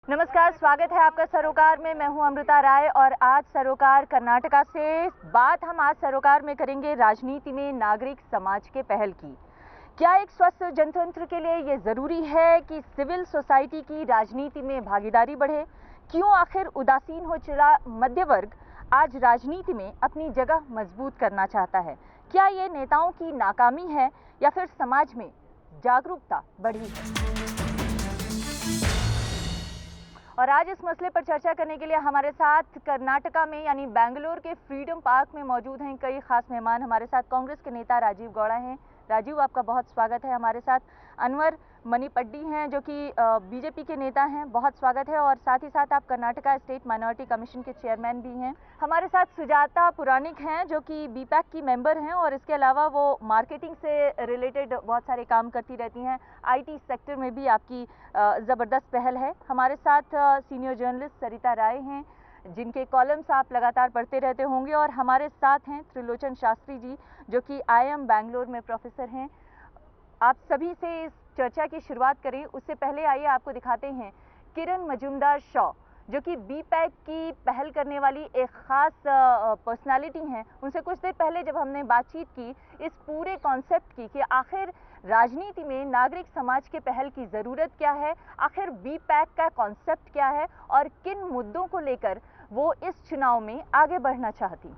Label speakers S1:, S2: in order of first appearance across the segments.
S1: नमस्कार, स्वागत है आपका सरोकार में। मैं हूं अमृता राय और आज सरोकार कर्नाटका से बात हम आज सरोकार में करेंगे राजनीति में नागरिक समाज के पहल की। क्या एक स्वस्थ जनतंत्र के लिए ये ज़रूरी है कि सिविल सोसाइटी की राजनीति में भागीदारी बढ़े? क्यों आखिर उदासीन हो चला मध्य वर्ग आज राजनीति में अपनी जगह मजबूत करना चाहता है? क्या ये नेताओं की नाकामी है या फिर समाज में जागरूकता बढ़ी है? और आज इस मसले पर चर्चा करने के लिए हमारे साथ कर्नाटका में यानी बेंगलुरु के फ्रीडम पार्क में मौजूद हैं कई खास मेहमान। हमारे साथ कांग्रेस के नेता राजीव गौड़ा हैं। राजीव, आपका बहुत स्वागत है। हमारे साथ अनवर मणिपड्डी हैं जो कि बीजेपी के नेता हैं, बहुत स्वागत है। और साथ ही साथ आप कर्नाटका स्टेट माइनॉरिटी कमीशन के चेयरमैन भी हैं। हमारे साथ सुजाता पुराणिक हैं जो कि बीपैक की मेंबर हैं और इसके अलावा वो मार्केटिंग से रिलेटेड बहुत सारे काम करती रहती हैं। आईटी सेक्टर में भी आपकी ज़बरदस्त पहल है। हमारे साथ सीनियर जर्नलिस्ट सरिता राय हैं जिनके कॉलम्स आप लगातार पढ़ते रहते होंगे। और हमारे साथ हैं त्रिलोचन शास्त्री जी जो कि IIM बेंगलुरु में प्रोफेसर हैं। आप सभी से इस चर्चा की शुरुआत करें उससे पहले आइए आपको दिखाते हैं किरण मजूमदार शॉ जो कि बीपैक की पहल करने वाली एक ख़ास पर्सनालिटी हैं। उनसे कुछ देर पहले जब हमने बातचीत की इस पूरे कॉन्सेप्ट की कि आखिर राजनीति में नागरिक समाज के पहल की ज़रूरत क्या है, आखिर बीपैक का कॉन्सेप्ट क्या है और किन मुद्दों को लेकर वो इस चुनाव में आगे बढ़ना चाहती हैं।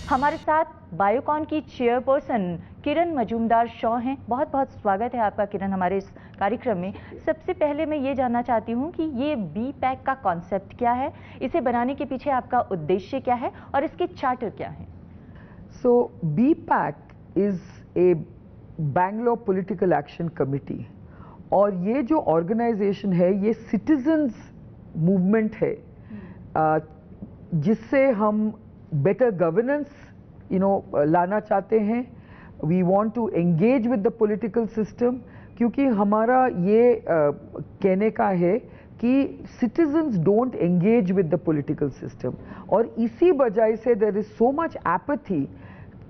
S1: हमारे साथ बायोकॉन की चेयरपर्सन किरण मजूमदार शॉ हैं। बहुत बहुत स्वागत है आपका किरण हमारे इस कार्यक्रम में। सबसे पहले मैं ये जानना चाहती हूँ कि ये बीपैक का कॉन्सेप्ट क्या है, इसे बनाने के पीछे आपका उद्देश्य क्या है और इसके चार्टर क्या है?
S2: So BPAC is a Bangalore Political Action Committee और ये जो ऑर्गेनाइजेशन है ये सिटीजन्स मूवमेंट है जिससे हम बेटर गवर्नेंस लाना चाहते हैं। We want to engage with the political system क्योंकि हमारा ये कहने का है कि citizens don't engage with the political system और इसी वजह से there is so much apathy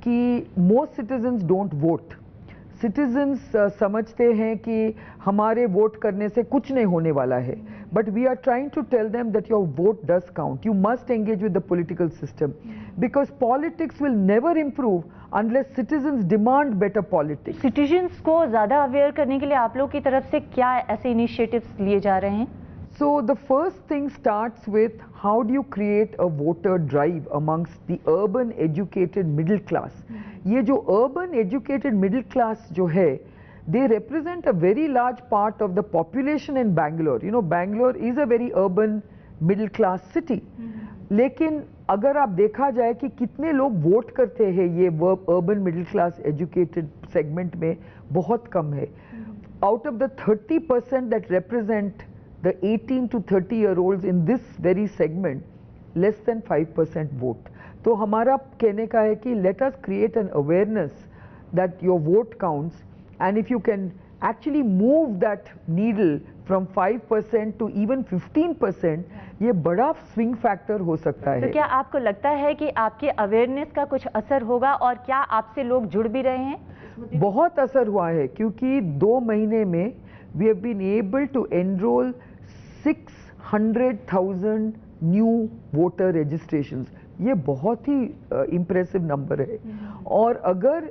S2: कि most citizens don't vote. Citizens समझते हैं कि हमारे वोट करने से कुछ नहीं होने वाला है, but we are trying to tell them that your vote does count. You must engage with the political system because politics will never improve unless citizens demand better politics.
S1: Citizens को ज़्यादा aware करने के लिए आप लोग की तरफ से क्या ऐसे इनिशिएटिव्स लिए जा रहे हैं?
S2: So the first thing starts with how do you create a voter drive amongst the urban educated middle class. ये जो urban educated middle class जो है, they represent a very large part of the population in Bangalore. You know, Bangalore is a very urban middle class city. लेकिन अगर आप देखा जाए कि कितने लोग वोट करते हैं ये urban middle class educated segment में, बहुत कम है। Out of the 30% that represent the 18 to 30-year-olds in this very segment, less than 5% vote. तो हमारा कहने का है कि let us create an awareness that your vote counts and if you can actually move that needle from 5% to even 15%, ये बड़ा swing factor हो सकता है।
S1: तो क्या आपको लगता है कि आपके अवेयरनेस का कुछ असर होगा और क्या आपसे लोग जुड़ भी रहे हैं?
S2: बहुत असर हुआ है क्योंकि 2 महीने में we have been able to enroll 600,000 new voter registrations. ये बहुत ही impressive number है और अगर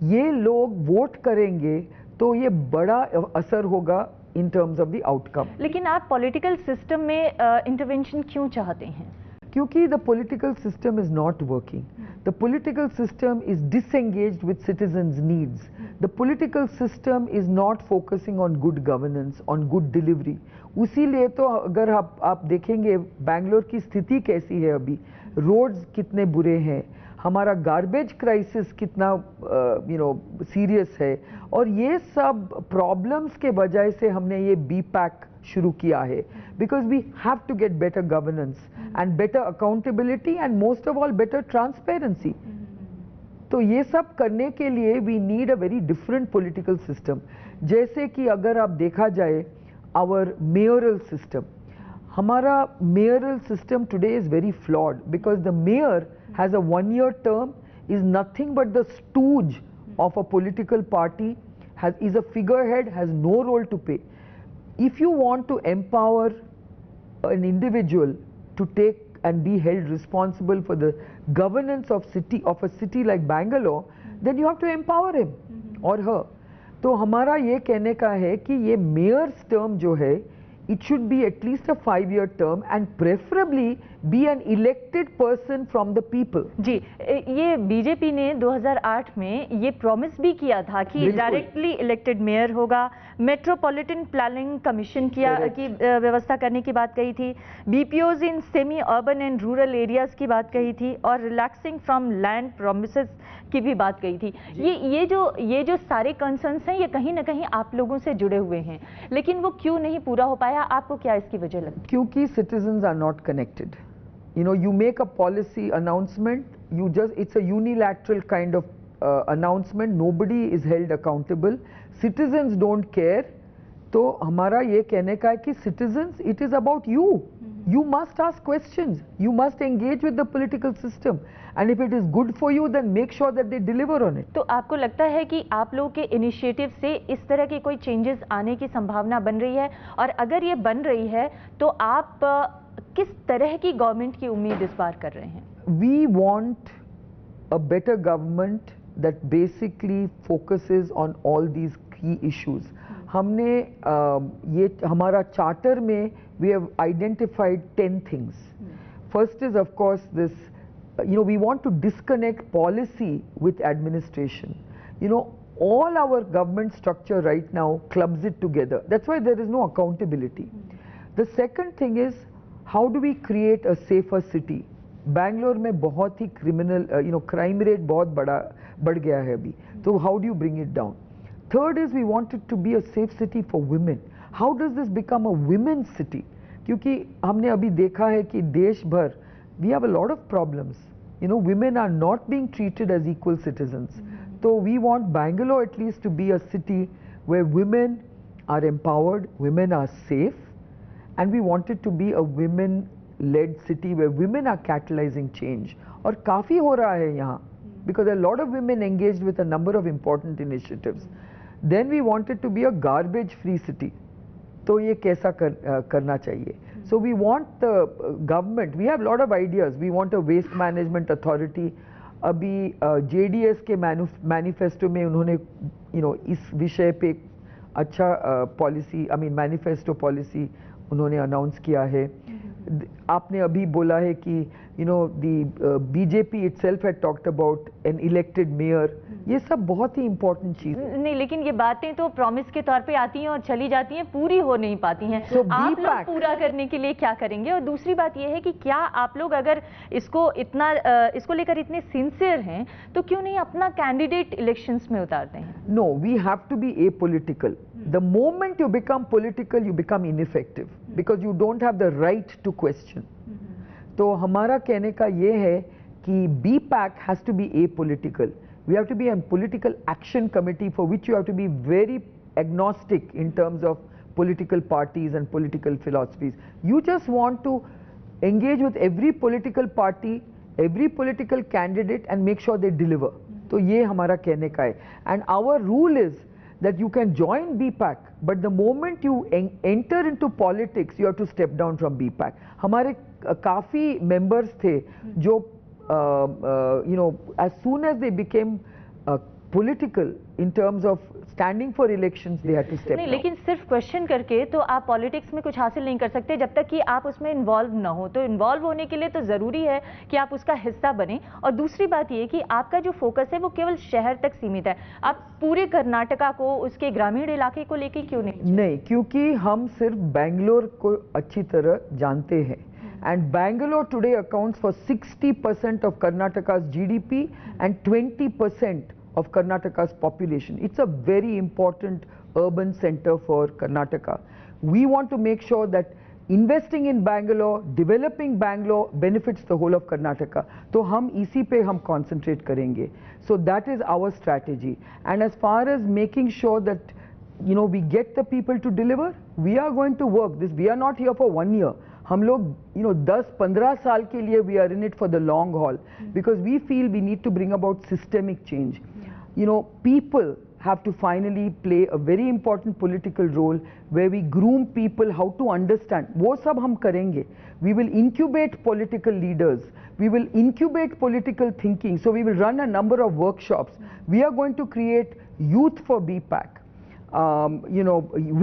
S2: ये लोग वोट करेंगे तो ये बड़ा असर होगा in terms of the outcome.
S1: लेकिन आप पॉलिटिकल सिस्टम में इंटरवेंशन क्यों चाहते हैं?
S2: क्योंकि the political system is not working. The political system is disengaged with citizens' needs. The political system is not focusing on good governance, on good delivery. उसीलिए तो अगर आप देखेंगे बैंगलोर की स्थिति कैसी है अभी, रोड्स कितने बुरे हैं, हमारा गार्बेज क्राइसिस कितना सीरियस है और ये सब प्रॉब्लम्स के वजह से हमने ये बीपैक शुरू किया है because we have to get better governance and better accountability and most of all better transparency. तो ये सब करने के लिए we need a very different political system. जैसे कि अगर आप देखा जाए आवर मेयरल सिस्टम, हमारा mayoral system today is very flawed because the mayor has a 1-year term, is nothing but the stooge of a political party, is a figurehead, has no role to play. if you want to empower an individual to take and be held responsible for the governance of a city like Bangalore, then you have to empower him or her. तो हमारा ये कहने का है कि ये Myers term जो है, it should be at least a 5-year term and preferably be an elected person from the people.
S1: जी, ये बीजेपी ने 2008 में ये प्रॉमिस भी किया था कि डायरेक्टली इलेक्टेड मेयर होगा, मेट्रोपॉलिटन प्लानिंग कमीशन की व्यवस्था करने की बात कही थी, BPOs in semi urban and rural areas की बात कही थी और रिलैक्सिंग फ्रॉम लैंड प्रॉमिसेस की भी बात कही थी। ये जो सारे कंसर्न्स हैं, ये कहीं ना कहीं आप लोगों से जुड़े हुए हैं, लेकिन वो क्यों नहीं पूरा हो पाया? आपको क्या इसकी वजह लगती है?
S2: क्योंकि citizens are not connected. You know, you make a policy announcement, it's a unilateral kind of announcement, nobody is held accountable, citizens don't care. तो हमारा ये कहने का है कि citizens, it is about you. You must ask questions, you must engage with the political system, and if it is good for you, then make sure that they deliver on it.
S1: तो आपको लगता है कि आप लोगों के initiative से इस तरह के कोई चेंजेस आने की संभावना बन रही है, और अगर ये बन रही है तो आप किस तरह की गवर्नमेंट की उम्मीद इस बार कर रहे हैं?
S2: We want a better government that basically focuses on all these key issues. हमने ये हमारा चार्टर में we have identified 10 things. First is of course this, we want to disconnect policy with administration. All our government structure right now clubs it together. That's why there is no accountability. The second thing is, how do we create a safer city? Bangalore में बहुत ही crime rate बहुत बढ़ गया है अभी. So how do you bring it down? Third is, we want it to be a safe city for women. How does this become a women's city? क्योंकि हमने अभी देखा है कि देश भर we have a lot of problems. Women are not being treated as equal citizens. So we want Bangalore at least to be a city where women are empowered, women are safe, and we want it to be a women-led city where women are catalyzing change. और काफ़ी हो रहा है यहाँ, because a lot of women engaged with a number of important initiatives. Then we want it to be a garbage-free city. तो ये कैसा करना चाहिए? So we want the government, we have a lot of ideas. We want a waste management authority. अभी JDS के manifesto में उन्होंने इस विषय पे अच्छा पॉलिसी, मैनिफेस्टो पॉलिसी उन्होंने अनाउंस किया है. आपने अभी बोला है कि the BJP itself had talked about an elected mayor. ये सब बहुत ही important चीज़ है.
S1: नहीं, लेकिन ये बातें तो प्रॉमिस के तौर पे आती हैं और चली जाती हैं, पूरी हो नहीं पाती हैं. आप लोग पूरा करने के लिए क्या करेंगे? और दूसरी बात ये है कि क्या आप लोग अगर इसको लेकर इतने सिंसियर हैं, तो क्यों नहीं अपना कैंडिडेट इलेक्शंस में उतारते हैं?
S2: No, we have to be apolitical. The moment you become political, you become ineffective because you don't have the right to question. तो हमारा कहने का ये है कि BPAC has to be apolitical. We have to be a political action committee for which you have to be very agnostic in terms of political parties and political philosophies. You just want to engage with every political party, every political candidate and make sure they deliver. तो ये हमारा कहने का है. And our rule is that you can join BPAC, but the moment you enter into politics, you have to step down from BPAC. हमारे काफ़ी members थे जो as soon as they became political in terms of standing for elections, they had to step down.
S1: नहीं, लेकिन सिर्फ question करके तो आप पॉलिटिक्स में कुछ हासिल नहीं कर सकते जब तक कि आप उसमें इन्वॉल्व ना हो. तो इन्वॉल्व होने के लिए तो ज़रूरी है कि आप उसका हिस्सा बने. और दूसरी बात ये कि आपका जो फोकस है वो केवल शहर तक सीमित है. आप पूरे कर्नाटका को, उसके ग्रामीण इलाके को लेके क्यों नहीं?
S2: नहीं, क्योंकि हम सिर्फ बैंगलोर को अच्छी तरह जानते हैं. And Bangalore today accounts for 60% of Karnataka's GDP and 20% of Karnataka's population. It's a very important urban center for Karnataka. We want to make sure that investing in Bangalore, developing Bangalore benefits the whole of Karnataka. तो हम इसी पे हम concentrate करेंगे. So that is our strategy. And as far as making sure that we get the people to deliver, we are going to work this. We are not here for 1 year. हम लोग 10-15 साल के लिए we are in it for the long haul because we feel we need to bring about systemic change. People have to finally play a very important political role where we groom people how to understand. वो सब हम करेंगे. We will incubate political leaders. We will incubate political thinking. So we will run a number of workshops. We are going to create youth for BPAC,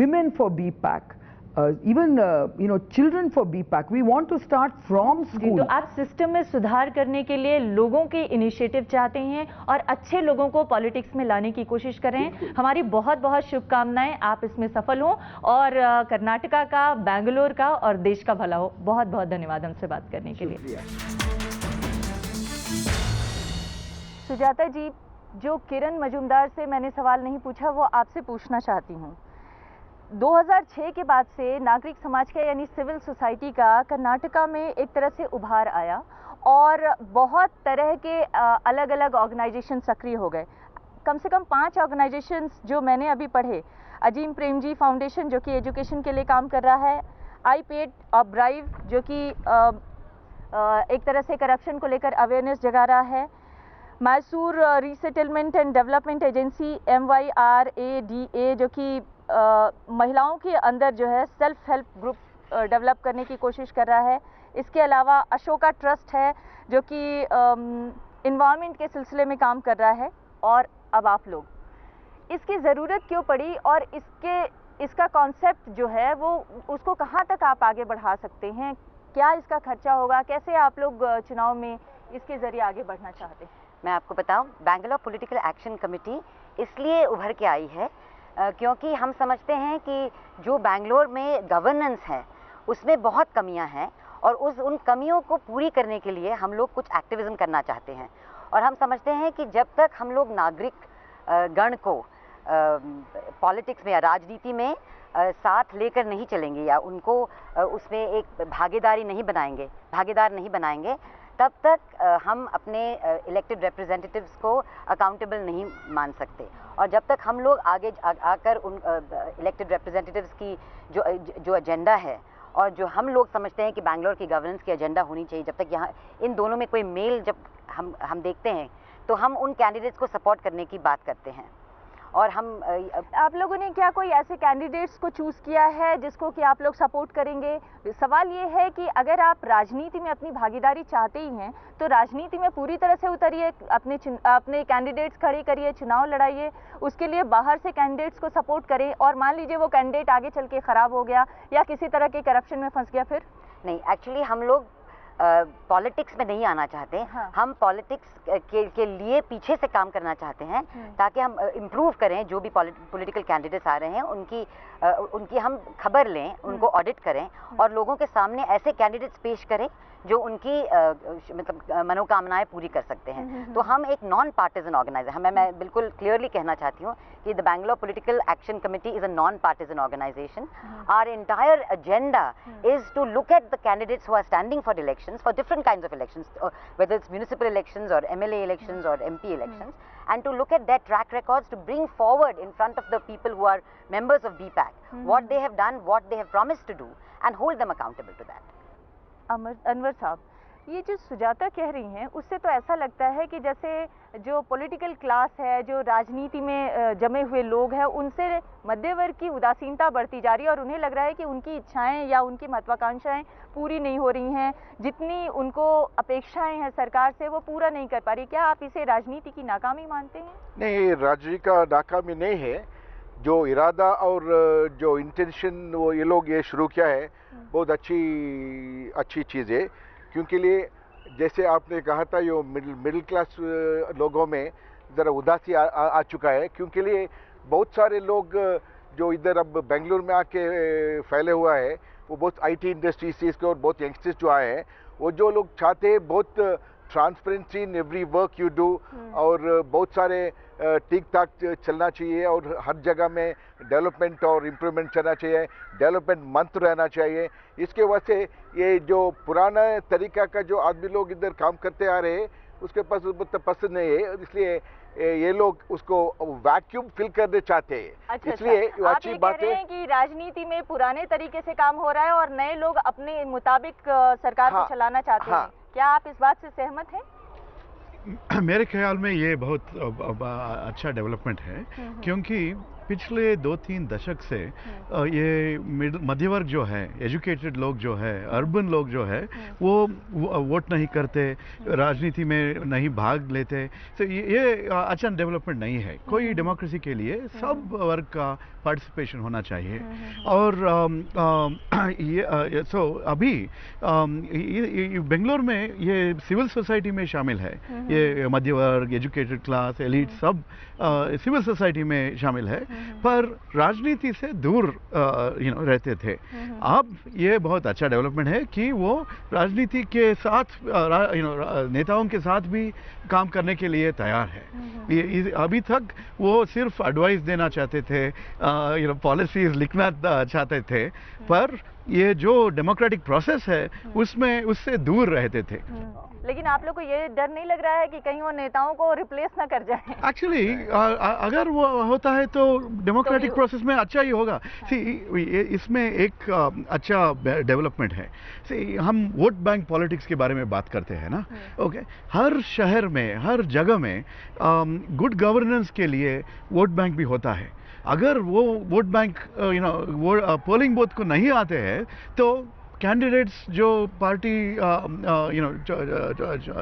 S2: women for BPAC. Even children for BPAC. We want to start from school.
S1: तो आप system में सुधार करने के लिए लोगों के initiative चाहते हैं और अच्छे लोगों को पॉलिटिक्स में लाने की कोशिश कर रहे हैं. हमारी बहुत बहुत शुभकामनाएं, आप इसमें सफल हों और कर्नाटका का, बेंगलोर का और देश का भला हो. बहुत बहुत धन्यवाद हमसे बात करने के लिए. सुजाता जी, जो किरण मजूमदार से मैंने सवाल नहीं पूछा वो आपसे पूछना चाहती हूँ. 2006 के बाद से नागरिक समाज का यानी सिविल सोसाइटी का कर्नाटका में एक तरह से उभार आया और बहुत तरह के अलग अलग ऑर्गेनाइजेशन सक्रिय हो गए. कम से कम 5 ऑर्गेनाइजेशंस जो मैंने अभी पढ़े, अजीम प्रेमजी फाउंडेशन जो कि एजुकेशन के लिए काम कर रहा है, आई पेड ऑब्राइव जो कि एक तरह से करप्शन को लेकर अवेयरनेस जगा रहा है, Mysore resettlement and development agency MYRADA जो कि महिलाओं के अंदर जो है सेल्फ हेल्प ग्रुप डेवलप करने की कोशिश कर रहा है. इसके अलावा अशोका ट्रस्ट है जो कि इन्वायरमेंट के सिलसिले में काम कर रहा है. और अब आप लोग, इसकी ज़रूरत क्यों पड़ी और इसका कॉन्सेप्ट जो है वो उसको कहाँ तक आप आगे बढ़ा सकते हैं? क्या इसका खर्चा होगा? कैसे आप लोग चुनाव में इसके ज़रिए आगे बढ़ना चाहते हैं?
S3: मैं आपको बताऊं, बैंगलोर पॉलिटिकल एक्शन कमेटी इसलिए उभर के आई है क्योंकि हम समझते हैं कि जो बैंगलोर में गवर्नेंस है उसमें बहुत कमियां हैं और उन कमियों को पूरी करने के लिए हम लोग कुछ एक्टिविज्म करना चाहते हैं. और हम समझते हैं कि जब तक हम लोग नागरिक गण को पॉलिटिक्स में या राजनीति में साथ लेकर नहीं चलेंगे या उनको उसमें एक भागीदार नहीं बनाएंगे, तब तक हम अपने इलेक्टेड रिप्रेजेंटेटिव्स को अकाउंटेबल नहीं मान सकते. और जब तक हम लोग आगे आकर उन इलेक्टेड रिप्रेजेंटेटिव्स की जो एजेंडा है और जो हम लोग समझते हैं कि बैंगलोर की गवर्नेंस की एजेंडा होनी चाहिए, जब तक यहाँ इन दोनों में कोई मेल जब हम देखते हैं तो हम उन कैंडिडेट्स को सपोर्ट करने की बात करते हैं. और
S1: आप लोगों ने क्या कोई ऐसे कैंडिडेट्स को चूज़ किया है जिसको कि आप लोग सपोर्ट करेंगे? सवाल ये है कि अगर आप राजनीति में अपनी भागीदारी चाहते ही हैं तो राजनीति में पूरी तरह से उतरिए, अपने कैंडिडेट्स खड़े करिए, चुनाव लड़ाइए, उसके लिए बाहर से कैंडिडेट्स को सपोर्ट करें. और मान लीजिए वो कैंडिडेट आगे चल के ख़राब हो गया या किसी तरह के करप्शन में फंस गया, फिर?
S3: नहीं, एक्चुअली हम लोग पॉलिटिक्स में नहीं आना चाहते. हाँ. हम पॉलिटिक्स के लिए पीछे से काम करना चाहते हैं ताकि हम इम्प्रूव करें. जो भी पॉलिटिकल कैंडिडेट्स आ रहे हैं उनकी हम खबर लें, उनको ऑडिट करें और लोगों के सामने ऐसे कैंडिडेट्स पेश करें जो उनकी मतलब मनोकामनाएं पूरी कर सकते हैं. तो हम एक नॉन पार्टिजन ऑर्गेनाइजेशन, मैं बिल्कुल क्लियरली कहना चाहती हूँ कि the Bangalore political action committee is a non partisan organisation. Our entire agenda is to look at the candidates who are standing for elections, for different kinds of elections, whether it's municipal elections or MLA elections or MP elections, and to look at their track records to bring forward in front of the people who are members of BPAC what they have done, what they have promised to do, and hold them accountable to that.
S1: Anwar साहब, ये जो सुजाता कह रही हैं उससे तो ऐसा लगता है कि जैसे जो पॉलिटिकल क्लास है, जो राजनीति में जमे हुए लोग हैं, उनसे मध्य वर्ग की उदासीनता बढ़ती जा रही है और उन्हें लग रहा है कि उनकी इच्छाएं या उनकी महत्वाकांक्षाएं पूरी नहीं हो रही हैं, जितनी उनको अपेक्षाएं हैं सरकार से वो पूरा नहीं कर पा रही. क्या आप इसे राजनीति की नाकामी मानते हैं?
S4: नहीं, राजनीति का नाकामी नहीं है. जो इरादा और जो इंटेंशन वो ये लोग ये शुरू किया है बहुत अच्छी चीज़ है. क्योंकि लिए जैसे आपने कहा था ये मिडिल क्लास लोगों में ज़रा उदासी आ चुका है. क्योंकि लिए बहुत सारे लोग जो इधर अब बेंगलुरु में आके फैले हुआ है वो बहुत IT इंडस्ट्री से इसके और बहुत यंगस्टर्स जो आए हैं वो जो लोग चाहते हैं बहुत transparency in every work you do और बहुत सारे ठीक ठाक चलना चाहिए और हर जगह में डेवलपमेंट और इम्प्रूवमेंट चलना चाहिए, डेवलपमेंट मंत्र रहना चाहिए. इसके वजह से ये जो पुराना तरीका का जो आदमी लोग इधर काम करते आ रहे हैं उसके पास पसंद नहीं है, इसलिए ये लोग उसको वैक्यूम फिल करने चाहते हैं.
S1: अच्छा,
S4: इसलिए
S1: अच्छी बात है कि राजनीति में पुराने तरीके से काम हो रहा है और नए लोग अपने मुताबिक सरकार को चलाना चाहते हैं. क्या आप इस बात से सहमत हैं?
S5: मेरे ख्याल में ये बहुत अच्छा डेवलपमेंट है, क्योंकि पिछले 2-3 दशक से ये मध्य वर्ग जो है, एजुकेटेड लोग जो है, अर्बन लोग जो है, वो वोट नहीं करते, राजनीति में नहीं भाग लेते। तो ये अच्छा डेवलपमेंट नहीं है। कोई डेमोक्रेसी के लिए सब वर्ग का पार्टिसिपेशन होना चाहिए। और ये सो अभी बेंगलोर में ये सिविल सोसाइटी में शामिल है, ये मध्य वर्ग, एजुकेटेड क्लास, एलिट सब सिविल सोसाइटी में शामिल है, पर राजनीति से दूर रहते थे। अब ये बहुत अच्छा डेवलपमेंट है कि वो राजनीति के साथ नेताओं के साथ भी काम करने के लिए तैयार है। अभी तक वो सिर्फ एडवाइस देना चाहते थे, पॉलिसीज लिखना चाहते थे, पर ये जो डेमोक्रेटिक प्रोसेस है उसमें उससे दूर रहते थे।
S1: लेकिन आप लोग को ये डर नहीं लग रहा है कि कहीं वो नेताओं को रिप्लेस ना कर जाए?
S5: एक्चुअली अगर वो होता है तो डेमोक्रेटिक प्रोसेस में अच्छा ही होगा। इसमें एक अच्छा डेवलपमेंट है। हम वोट बैंक पॉलिटिक्स के बारे में बात करते हैं ना, ओके। हर शहर में, हर जगह में गुड गवर्नेंस के लिए वोट बैंक भी होता है। अगर वो वोट बैंक वो पोलिंग बूथ को नहीं आते हैं तो कैंडिडेट्स जो पार्टी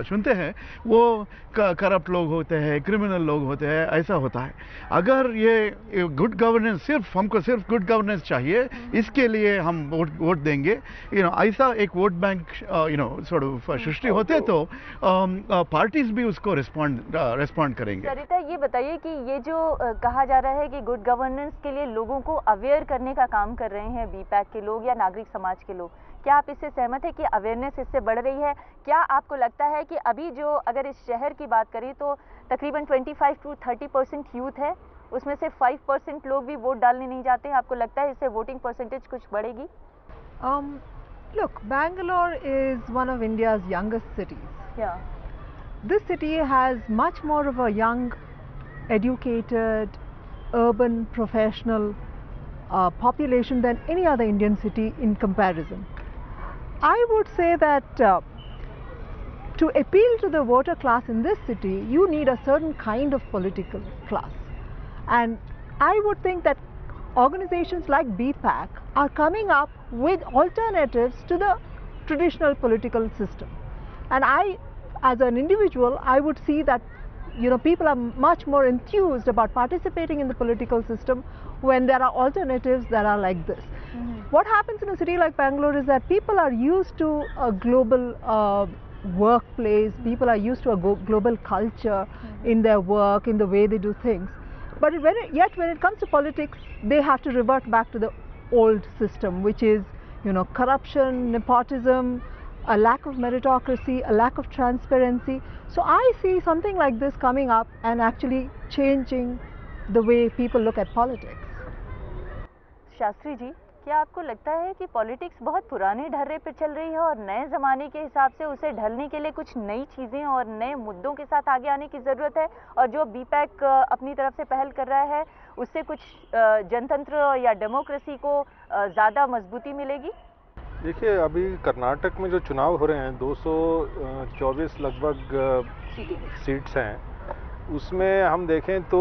S5: चुनते हैं वो करप्ट लोग होते हैं, क्रिमिनल लोग होते हैं, ऐसा होता है। अगर ये गुड गवर्नेंस, हमको सिर्फ गुड गवर्नेंस चाहिए, इसके लिए हम वोट देंगे, ऐसा एक वोट बैंक सृष्टि होते तो पार्टीज भी उसको रिस्पॉन्ड करेंगे।
S1: सरिता, ये बताइए कि ये जो कहा जा रहा है कि गुड गवर्नेंस के लिए लोगों को अवेयर करने का काम कर रहे हैं बीपैक के लोग या नागरिक समाज के लोग, क्या आप इससे सहमत है कि अवेयरनेस इससे बढ़ रही है? क्या आपको लगता है कि अभी जो, अगर इस शहर की बात करें तो तकरीबन 25 to 30% यूथ है, उसमें से 5% लोग भी वोट डालने नहीं जाते हैं? आपको लगता है इससे वोटिंग परसेंटेज कुछ बढ़ेगी?
S6: Look, Bangalore is one of India's youngest cities.
S1: Yeah.
S6: This city has much more of a young, educated, urban, professional population than any other Indian city in comparison. I would say that to appeal to the voter class in this city, you need a certain kind of political class. And I would think that organizations like BPAC are coming up with alternatives to the traditional political system. And I, as an individual, I would see that people are much more enthused about participating in the political system when there are alternatives that are like this. What happens in a city like Bangalore is that people are used to a global workplace, people are used to a global culture in their work, in the way they do things. But yet when it comes to politics, they have to revert back to the old system, which is corruption, nepotism, a lack of meritocracy, a lack of transparency. So I see something like this coming up and actually changing the way people look at politics.
S1: Shastri ji, क्या आपको लगता है कि politics बहुत पुराने ढर्रे पर चल रही है और नए ज़माने के हिसाब से उसे ढलने के लिए कुछ नई चीज़ें और नए मुद्दों के साथ आगे आने की ज़रूरत है, और जो बीपैक अपनी तरफ से पहल कर रहा है उससे कुछ जनतंत्र या डेमोक्रेसी को ज़्यादा मजबूती मिलेगी?
S7: देखिए, अभी कर्नाटक में जो चुनाव हो रहे हैं 224 लगभग सीट्स हैं, उसमें हम देखें तो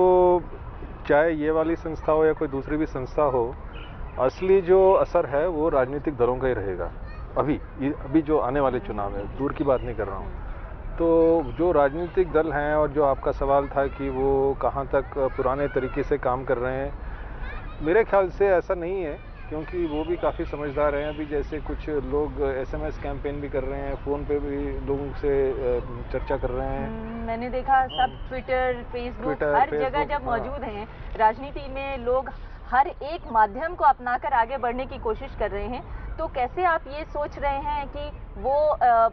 S7: चाहे ये वाली संस्था हो या कोई दूसरी भी संस्था हो, असली जो असर है वो राजनीतिक दलों का ही रहेगा। अभी जो आने वाले चुनाव है, दूर की बात नहीं कर रहा हूँ। तो जो राजनीतिक दल हैं, और जो आपका सवाल था कि वो कहाँ तक पुराने तरीके से काम कर रहे हैं, मेरे ख्याल से ऐसा नहीं है, क्योंकि वो भी काफ़ी समझदार हैं। अभी जैसे कुछ लोग SMS कैंपेन भी कर रहे हैं, फ़ोन पे भी लोगों से चर्चा कर रहे हैं।
S1: मैंने देखा सब ट्विटर, फेसबुक हर जगह जब मौजूद हैं। राजनीति में लोग हर एक माध्यम को अपनाकर आगे बढ़ने की कोशिश कर रहे हैं, तो कैसे आप ये सोच रहे हैं कि वो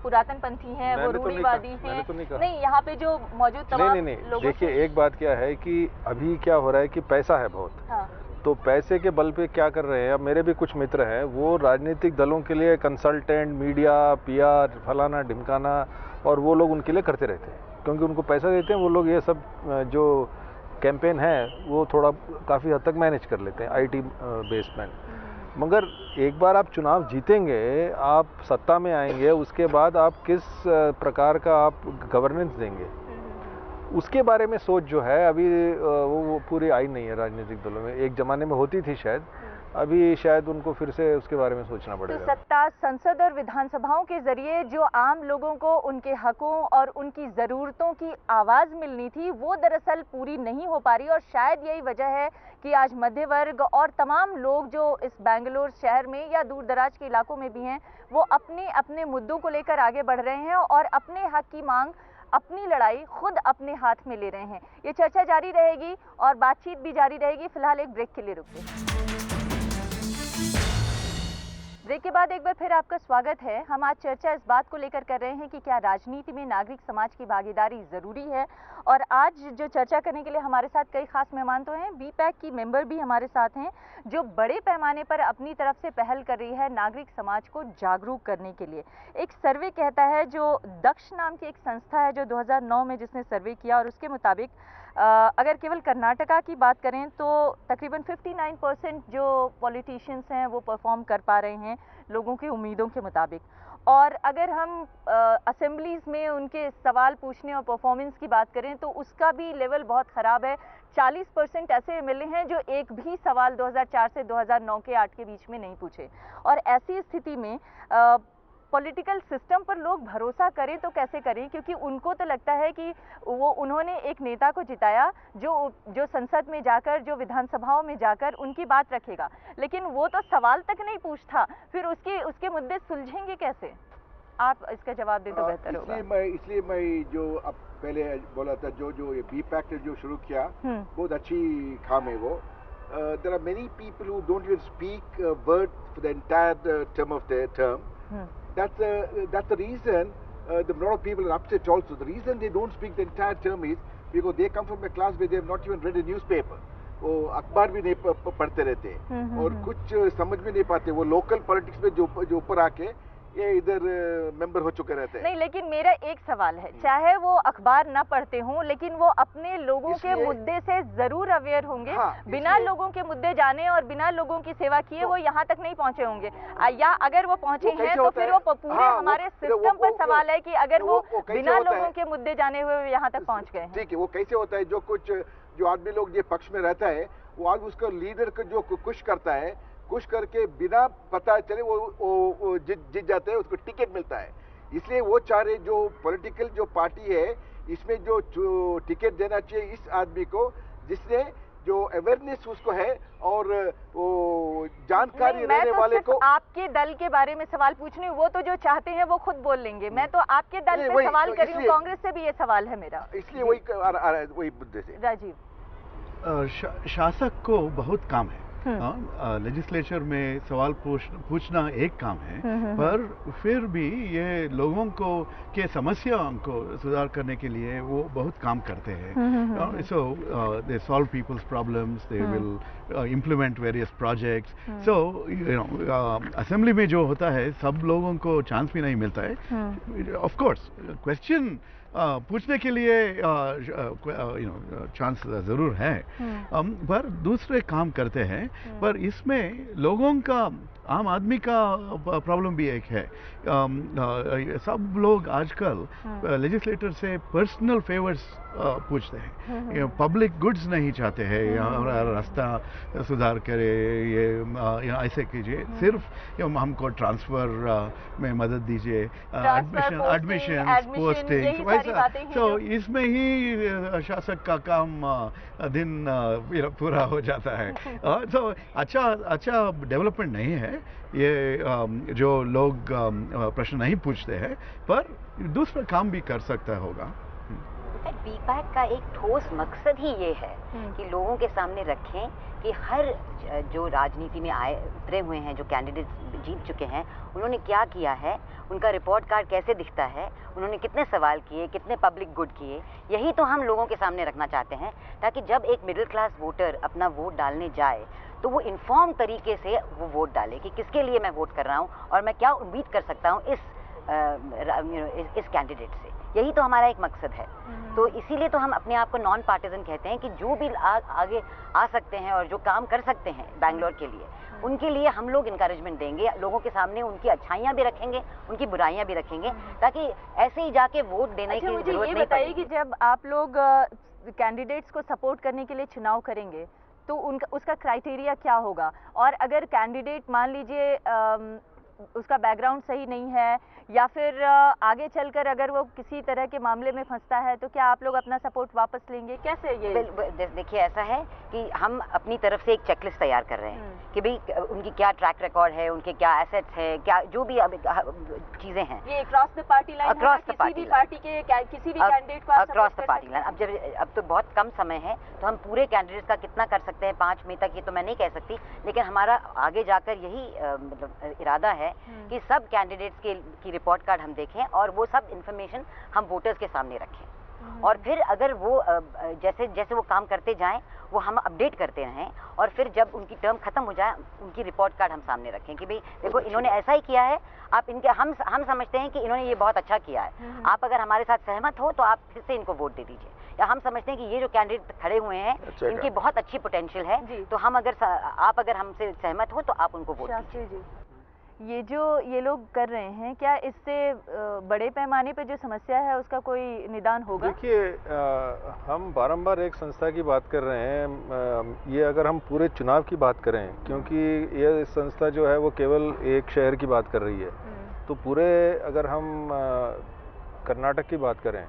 S1: पुरातनपंथी हैं, वो रूढ़िवादी हैं? नहीं, यहाँ पे जो मौजूद तमाम लोगों,
S7: देखिए, एक बात क्या है कि अभी क्या हो रहा है कि पैसा है बहुत।
S1: हाँ।
S7: तो पैसे के बल पे क्या कर रहे हैं, अब मेरे भी कुछ मित्र हैं, वो राजनीतिक दलों के लिए कंसल्टेंट, मीडिया, PR, फलाना ढिमकाना, और वो लोग उनके लिए करते रहते हैं, क्योंकि उनको पैसा देते हैं। वो लोग ये सब जो कैंपेन है वो थोड़ा काफ़ी हद तक मैनेज कर लेते हैं IT बेसमेंट। मगर एक बार आप चुनाव जीतेंगे, आप सत्ता में आएंगे, उसके बाद आप किस प्रकार का आप गवर्नेंस देंगे, उसके बारे में सोच जो है अभी वो पूरी आई नहीं है राजनीतिक दलों में। एक ज़माने में होती थी शायद, अभी शायद उनको फिर से उसके बारे में सोचना पड़ेगा।
S1: तो सत्ता संसद और विधानसभाओं के जरिए जो आम लोगों को उनके हकों और उनकी ज़रूरतों की आवाज़ मिलनी थी वो दरअसल पूरी नहीं हो पा रही, और शायद यही वजह है कि आज मध्य वर्ग और तमाम लोग जो इस बेंगलोर शहर में या दूर दराज के इलाकों में भी हैं वो अपने अपने मुद्दों को लेकर आगे बढ़ रहे हैं और अपने हक की मांग, अपनी लड़ाई खुद अपने हाथ में ले रहे हैं। ये चर्चा जारी रहेगी और बातचीत भी जारी रहेगी। फिलहाल एक ब्रेक के लिए रुकते हैं। ब्रेक के बाद एक बार फिर आपका स्वागत है। हम आज चर्चा इस बात को लेकर कर रहे हैं कि क्या राजनीति में नागरिक समाज की भागीदारी ज़रूरी है, और आज जो चर्चा करने के लिए हमारे साथ कई खास मेहमान तो हैं। बीपैक की मेंबर भी हमारे साथ हैं जो बड़े पैमाने पर अपनी तरफ से पहल कर रही है नागरिक समाज को जागरूक करने के लिए। एक सर्वे कहता है, जो दक्ष नाम की एक संस्था है जो 2009 में जिसने सर्वे किया, और उसके मुताबिक अगर केवल कर्नाटका की बात करें तो तकरीबन 59% जो पॉलिटिशियंस हैं वो परफॉर्म कर पा रहे हैं लोगों की उम्मीदों के मुताबिक। और अगर हम असेंबलीज में उनके सवाल पूछने और परफॉर्मेंस की बात करें तो उसका भी लेवल बहुत ख़राब है। 40% ऐसे एमएलए हैं जो एक भी सवाल 2004 से 2009 के 8 के बीच में नहीं पूछे। और ऐसी स्थिति में पॉलिटिकल सिस्टम पर लोग भरोसा करें तो कैसे करें, क्योंकि उनको तो लगता है कि उन्होंने एक नेता को जिताया जो संसद में जाकर, जो विधानसभाओं में जाकर उनकी बात रखेगा, लेकिन वो तो सवाल तक नहीं पूछता, फिर उसके मुद्दे सुलझेंगे कैसे? आप इसका जवाब दें तो बेहतर होगा।
S4: इसलिए मैं जो अब पहले बोला था, जो ये बीपैक ने जो शुरू किया बहुत अच्छी काम है वो। There are many people who don't even speak a word for the entire term of their term. That's the reason the lot of people are upset also. The reason they don't speak the entire term is because they come from a class where they have not even read a newspaper. वो अखबार भी नहीं पढ़ते रहते और कुछ समझ भी नहीं पाते। वो लोकल पॉलिटिक्स में जो ऊपर आके ये इधर मेंबर हो चुके रहते हैं।
S1: नहीं, लेकिन मेरा एक सवाल है, चाहे वो अखबार ना पढ़ते हों लेकिन वो अपने लोगों के मुद्दे से जरूर अवेयर होंगे। बिना लोगों के मुद्दे जाने और बिना लोगों की सेवा किए वो यहाँ तक नहीं पहुँचे होंगे, या अगर वो पहुँचे हैं तो फिर वो पूरे हमारे सिस्टम पर सवाल है कि अगर वो बिना लोगों के मुद्दे जाने हुए यहाँ तक पहुँच गए।
S4: ठीक है, वो कैसे होता है? जो आदमी लोग जो पक्ष में रहता है वो आज उसका लीडर को जो कुछ करता है, कुछ करके बिना पता चले वो जीत जाते हैं, उसको टिकट मिलता है। इसलिए वो चाह रहे जो पॉलिटिकल जो पार्टी है इसमें जो टिकट देना चाहिए इस आदमी को जिसने जो अवेयरनेस उसको है और वो जानकारी रहने वाले को।
S1: आपके दल के बारे में सवाल पूछने, वो तो जो चाहते हैं वो खुद बोल लेंगे, मैं तो आपके दल पे सवाल कर रही हूँ। कांग्रेस से भी ये सवाल है मेरा,
S4: इसलिए वही मुद्दे से।
S1: राजीव,
S5: शासक को बहुत काम है। लेजिस्लेचर में सवाल पूछना एक काम है, पर फिर भी ये लोगों को के समस्याओं को सुधार करने के लिए वो बहुत काम करते हैं। So they solve people's problems, they will implement various projects. So assembly में जो होता है सब लोगों को चांस भी नहीं मिलता है। ऑफ कोर्स क्वेश्चन पूछने के लिए चांस जरूर है, पर दूसरे काम करते हैं। पर इसमें लोगों का, आम आदमी का प्रॉब्लम भी एक है। सब लोग आजकल लेजिस्लेटर से पर्सनल फेवर्स पूछते हैं, पब्लिक गुड्स नहीं चाहते हैं। हमारा रास्ता सुधार करे, ये ऐसे कीजिए, सिर्फ हमको ट्रांसफर में मदद दीजिए, एडमिशन पोस्टिंग वैसा। तो इसमें ही शासक का काम दिन पूरा हो जाता है। तो अच्छा डेवलपमेंट नहीं है ये, जो लोग प्रश्न नहीं पूछते हैं, पर दूसरा काम भी कर सकता होगा।
S3: बीपैक का एक ठोस मकसद ही ये है कि लोगों के सामने रखें कि हर जो राजनीति में उतरे हुए हैं, जो कैंडिडेट्स जीत चुके हैं, उन्होंने क्या किया है, उनका रिपोर्ट कार्ड कैसे दिखता है, उन्होंने कितने सवाल किए, कितने पब्लिक गुड किए। यही तो हम लोगों के सामने रखना चाहते हैं, ताकि जब एक मिडिल क्लास वोटर अपना वोट डालने जाए तो वो इन्फॉर्म तरीके से वो वोट डाले कि किसके लिए मैं वोट कर रहा हूँ और मैं क्या उम्मीद कर सकता हूँ इस कैंडिडेट से। यही तो हमारा एक मकसद है। तो इसीलिए तो हम अपने आप को नॉन पार्टिजन कहते हैं कि जो भी आगे आ सकते हैं और जो काम कर सकते हैं बैंगलोर के लिए, उनके लिए हम लोग इंकरेजमेंट देंगे, लोगों के सामने उनकी अच्छाइयाँ भी रखेंगे, उनकी बुराइयाँ भी रखेंगे, ताकि ऐसे ही जाके वोट देने की जरूरत नहीं पड़ेगी।
S1: बताइए कि जब आप लोग कैंडिडेट्स को सपोर्ट करने के लिए चुनाव करेंगे तो उनका उसका क्राइटेरिया क्या होगा? और अगर कैंडिडेट मान लीजिए उसका बैकग्राउंड सही नहीं है या फिर आगे चलकर अगर वो किसी तरह के मामले में फंसता है तो क्या आप लोग अपना सपोर्ट वापस लेंगे? कैसे ये?
S3: देखिए, ऐसा है कि हम अपनी तरफ से एक चेकलिस्ट तैयार कर रहे हैं कि भाई उनकी क्या ट्रैक रिकॉर्ड है, उनके क्या एसेट्स है, क्या जो भी चीजें हैं।
S1: ये across the party line,
S3: across the
S1: किसी भी पार्टी के किसी भी कैंडिडेट को
S3: अक्रॉस द पार्टी लाइन। अब तो बहुत कम समय है, तो हम पूरे कैंडिडेट्स का कितना कर सकते हैं 5 मई तक, ये तो मैं नहीं कह सकती, लेकिन हमारा आगे जाकर यही मतलब इरादा है कि सब कैंडिडेट्स की रिपोर्ट कार्ड हम देखें और वो सब इंफॉर्मेशन हम वोटर्स के सामने रखें, और फिर अगर वो जैसे जैसे वो काम करते जाएं वो हम अपडेट करते रहें, और फिर जब उनकी टर्म खत्म हो जाए उनकी रिपोर्ट कार्ड हम सामने रखें कि भाई देखो इन्होंने ऐसा ही किया है, आप इनके हम समझते हैं कि इन्होंने ये बहुत अच्छा किया है, आप अगर हमारे साथ सहमत हो तो आप फिर से इनको वोट दे दीजिए, या हम समझते हैं कि ये जो कैंडिडेट खड़े हुए हैं इनकी बहुत अच्छी पोटेंशियल है, तो हम आप अगर हमसे सहमत हो तो आप उनको वोट दीजिए।
S1: ये जो ये लोग कर रहे हैं, क्या इससे बड़े पैमाने पे जो समस्या है उसका कोई निदान होगा?
S7: देखिए, हम बारंबार एक संस्था की बात कर रहे हैं, ये अगर हम पूरे चुनाव की बात करें, क्योंकि ये संस्था जो है वो केवल एक शहर की बात कर रही है, तो पूरे अगर हम कर्नाटक की बात करें,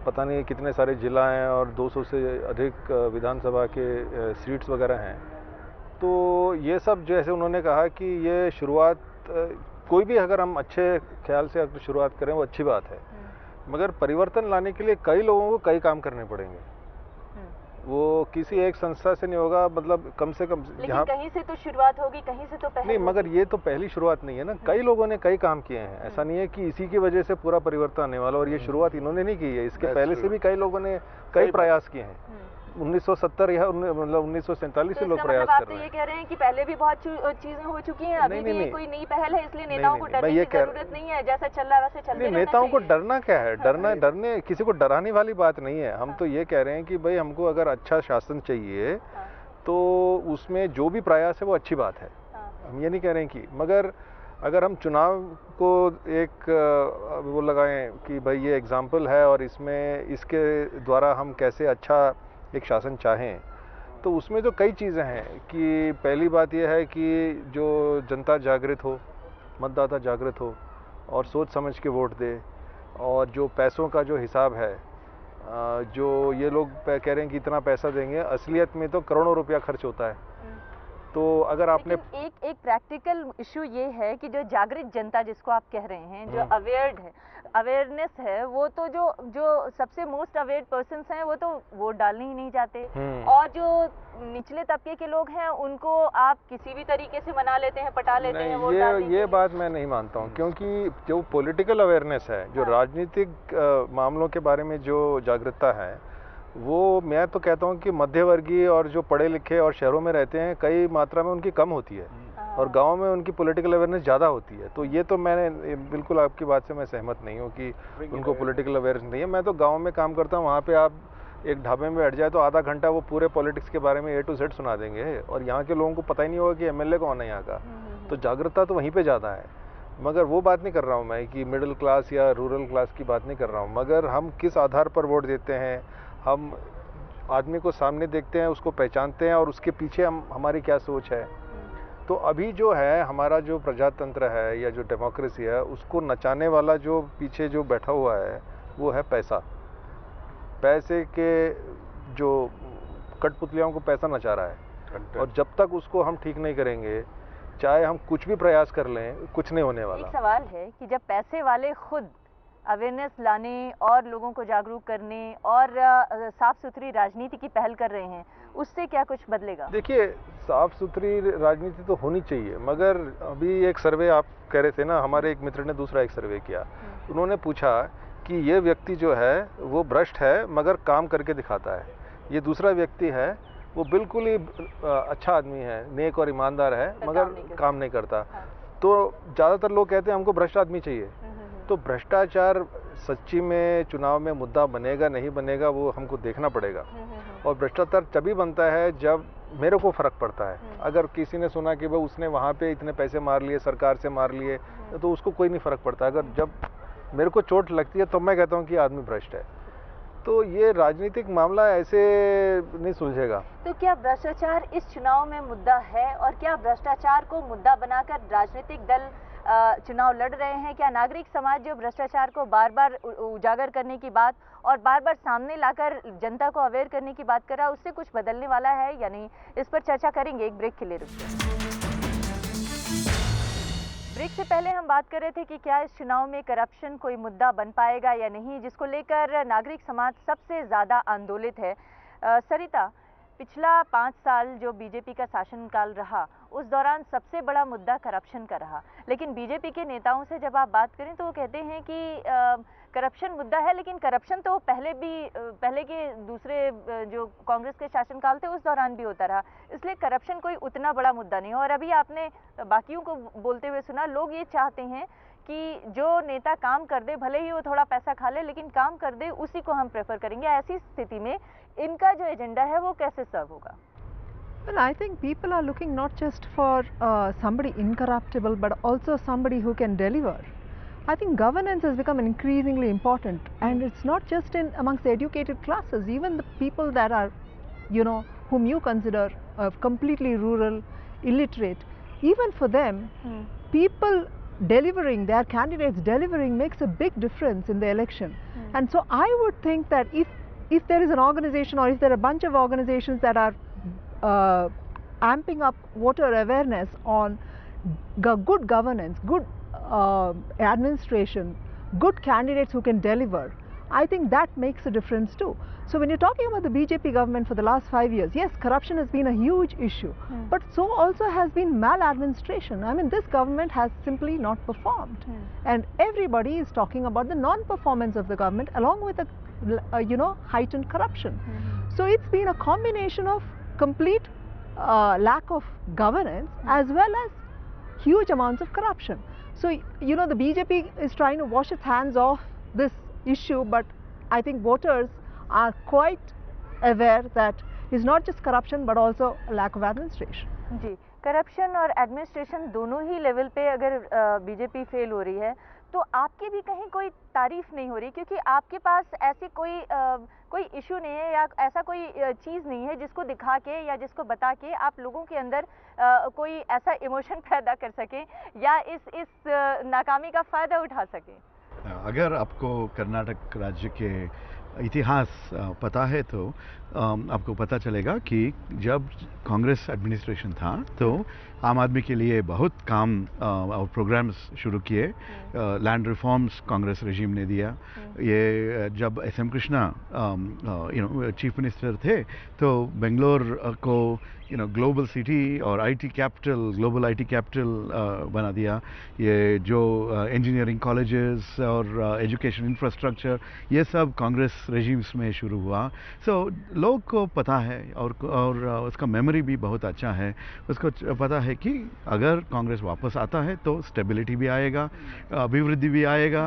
S7: पता नहीं कितने सारे जिला हैं और 200 से अधिक विधानसभा के सीट्स वगैरह हैं, तो ये सब जैसे उन्होंने कहा कि ये शुरुआत कोई भी अगर हम अच्छे ख्याल से अगर शुरुआत करें वो अच्छी बात है, मगर परिवर्तन लाने के लिए कई लोगों को कई काम करने पड़ेंगे, वो किसी एक संस्था से नहीं होगा, मतलब कम से कम
S1: लेकिन कहीं से तो शुरुआत होगी, कहीं से तो पहले
S7: नहीं, मगर ये तो पहली शुरुआत नहीं है ना, कई लोगों ने कई काम किए हैं, ऐसा नहीं है कि इसी की वजह से पूरा परिवर्तन आने वाला, और ये शुरुआत इन्होंने नहीं की है, इसके पहले से भी कई लोगों ने कई प्रयास किए हैं। 1970 या मतलब 1947 से लोग प्रयास कर रहे हैं।
S1: ये कह रहे हैं कि पहले भी बहुत चीजें हो चुकी हैं, अभी भी कोई नई पहल है, इसलिए नेताओं को डरने की जरूरत नहीं है, जैसा चल रहा है वैसे चलते रहना चाहिए।
S7: नेताओं को डरना क्या है? डरने किसी को डराने वाली बात नहीं है, हम तो ये कह रहे हैं कि भाई हमको अगर अच्छा शासन चाहिए तो उसमें जो भी प्रयास है वो अच्छी बात है, हम ये नहीं कह रहे हैं कि, मगर अगर हम चुनाव को एक वो लगाएं कि भाई ये एग्जाम्पल है और इसमें इसके द्वारा हम कैसे अच्छा एक शासन चाहें, तो उसमें तो कई चीज़ें हैं कि पहली बात यह है कि जो जनता जागृत हो, मतदाता जागृत हो और सोच समझ के वोट दे, और जो पैसों का जो हिसाब है, जो ये लोग कह रहे हैं कि इतना पैसा देंगे, असलियत में तो करोड़ों रुपया खर्च होता है। तो अगर आपने
S1: एक प्रैक्टिकल इशू ये है कि जो जागृत जनता जिसको आप कह रहे हैं, जो अवेयरनेस है, वो तो जो सबसे मोस्ट अवेयर पर्सन्स हैं वो तो वोट डालने ही नहीं जाते, और जो निचले तबके के लोग हैं उनको आप किसी भी तरीके से मना लेते हैं, पटा लेते हैं वोट डालने के लिए।
S7: ये बात मैं नहीं मानता हूँ, क्योंकि जो पॉलिटिकल अवेयरनेस है, जो राजनीतिक मामलों के बारे में जो जागरूकता है, वो मैं तो कहता हूँ कि मध्यवर्गीय और जो पढ़े लिखे और शहरों में रहते हैं कई मात्रा में उनकी कम होती है, और गांव में उनकी पॉलिटिकल अवेयरनेस ज़्यादा होती है। तो ये तो मैंने बिल्कुल आपकी बात से मैं सहमत नहीं हूँ कि उनको पॉलिटिकल अवेयरनेस नहीं है। मैं तो गांव में काम करता हूँ, वहाँ पे आप एक ढाबे में बैठ जाए तो आधा घंटा वो पूरे पॉलिटिक्स के बारे में A to Z सुना देंगे, और यहाँ के लोगों को पता ही नहीं होगा कि MLA कौन है यहाँ का। तो जागरूकता तो वहीं पर ज़्यादा है, मगर वो बात नहीं कर रहा हूँ मैं कि मिडिल क्लास या रूरल क्लास की बात नहीं कर रहा हूँ, मगर हम किस आधार पर वोट देते हैं, हम आदमी को सामने देखते हैं, उसको पहचानते हैं, और उसके पीछे हमारी क्या सोच है। तो अभी जो है हमारा जो प्रजातंत्र है या जो डेमोक्रेसी है, उसको नचाने वाला जो पीछे जो बैठा हुआ है वो है पैसा। पैसे के जो कठपुतलियों को पैसा नचा रहा है, और जब तक उसको हम ठीक नहीं करेंगे, चाहे हम कुछ भी प्रयास कर लें, कुछ नहीं होने वाला।
S1: एक सवाल है कि जब पैसे वाले खुद अवेयरनेस लाने और लोगों को जागरूक करने और साफ सुथरी राजनीति की पहल कर रहे हैं, उससे क्या कुछ बदलेगा? देखिए,
S7: साफ सुथरी राजनीति तो होनी चाहिए, मगर अभी एक सर्वे आप कह रहे थे ना, हमारे एक मित्र ने दूसरा एक सर्वे किया, उन्होंने पूछा कि ये व्यक्ति जो है वो भ्रष्ट है मगर काम करके दिखाता है, ये दूसरा व्यक्ति है वो बिल्कुल ही अच्छा आदमी है, नेक और ईमानदार है, मगर काम नहीं करता। तो ज़्यादातर लोग कहते हैं हमको भ्रष्ट आदमी चाहिए। तो भ्रष्टाचार सच्ची में चुनाव में मुद्दा बनेगा नहीं बनेगा वो हमको देखना पड़ेगा, और भ्रष्टाचार तभी बनता है जब मेरे को फ़र्क पड़ता है। अगर किसी ने सुना कि भाई उसने वहाँ पे इतने पैसे मार लिए, सरकार से मार लिए, तो उसको कोई नहीं फ़र्क पड़ता। अगर जब मेरे को चोट लगती है तो मैं कहता हूँ कि आदमी भ्रष्ट है। तो ये राजनीतिक मामला ऐसे नहीं सुलझेगा।
S1: तो क्या भ्रष्टाचार इस चुनाव में मुद्दा है, और क्या भ्रष्टाचार को मुद्दा बनाकर राजनीतिक दल चुनाव लड़ रहे हैं? क्या नागरिक समाज जो भ्रष्टाचार को बार बार उजागर करने की बात और बार बार सामने लाकर जनता को अवेयर करने की बात कर रहा है, उससे कुछ बदलने वाला है या नहीं? इस पर चर्चा करेंगे, एक ब्रेक के लिए रुकिए। ब्रेक से पहले हम बात कर रहे थे कि क्या इस चुनाव में करप्शन कोई मुद्दा बन पाएगा या नहीं, जिसको लेकर नागरिक समाज सबसे ज़्यादा आंदोलित है। सरिता, पिछला 5 साल जो बीजेपी का शासनकाल रहा, उस दौरान सबसे बड़ा मुद्दा करप्शन का रहा, लेकिन बीजेपी के नेताओं से जब आप बात करें तो वो कहते हैं कि करप्शन मुद्दा है, लेकिन करप्शन तो पहले के दूसरे जो कांग्रेस के शासनकाल थे उस दौरान भी होता रहा, इसलिए करप्शन कोई उतना बड़ा मुद्दा नहीं है। और अभी आपने बाकियों को बोलते हुए सुना, लोग ये चाहते हैं कि जो नेता काम कर दे, भले ही वो थोड़ा पैसा खा ले, लेकिन काम कर दे, उसी को हम प्रेफर करेंगे। ऐसी स्थिति में इनका जो एजेंडा है वो कैसे सर्व होगा?
S6: Well, I think people are looking not just for somebody incorruptible, but also somebody who can deliver. I think governance has become increasingly important, and it's not just in amongst the educated classes. Even the people that are, you know, whom you consider completely rural, illiterate, even for them, people delivering, their candidates delivering, makes a big difference in the election. And so I would think that if there is an organization, or if there are a bunch of organizations that are amping up voter awareness on good governance, good administration, good candidates who can deliver, I think that makes a difference too. So when you're talking about the BJP government for the last 5 years, yes, corruption has been a huge issue, but so also has been maladministration. I mean, this government has simply not performed, and everybody is talking about the non-performance of the government along with the heightened corruption. So it's been a combination of complete lack of governance as well as huge amounts of corruption. So, you know, the BJP is trying to wash its hands off this issue, but I think voters are quite aware that it's not just corruption but also a lack of administration.
S1: जी, corruption और administration दोनों ही level पे अगर BJP fail हो रही है, तो आपकी भी कहीं कोई तारीफ नहीं हो रही, क्योंकि आपके पास ऐसी कोई इशू नहीं है या ऐसा कोई चीज़ नहीं है जिसको दिखा के या जिसको बता के आप लोगों के अंदर कोई ऐसा इमोशन पैदा कर सकें या इस नाकामी का फ़ायदा उठा सकें।
S5: अगर आपको कर्नाटक राज्य के इतिहास पता है तो आपको पता चलेगा कि जब कांग्रेस एडमिनिस्ट्रेशन था तो आम आदमी के लिए बहुत काम और प्रोग्राम्स शुरू किए। लैंड रिफॉर्म्स कांग्रेस रेजिम ने दिया। ये जब एस.एम. कृष्णा चीफ मिनिस्टर थे तो बेंगलोर को ग्लोबल सिटी और IT capital, global IT capital बना दिया। ये जो इंजीनियरिंग कॉलेजेस और एजुकेशन इंफ्रास्ट्रक्चर, ये सब कांग्रेस रेजिम्स में शुरू हुआ। सो लोग को पता है और उसका मेमोरी भी बहुत अच्छा है। उसको पता है कि अगर कांग्रेस वापस आता है तो स्टेबिलिटी भी आएगा, अभिवृद्धि भी आएगा।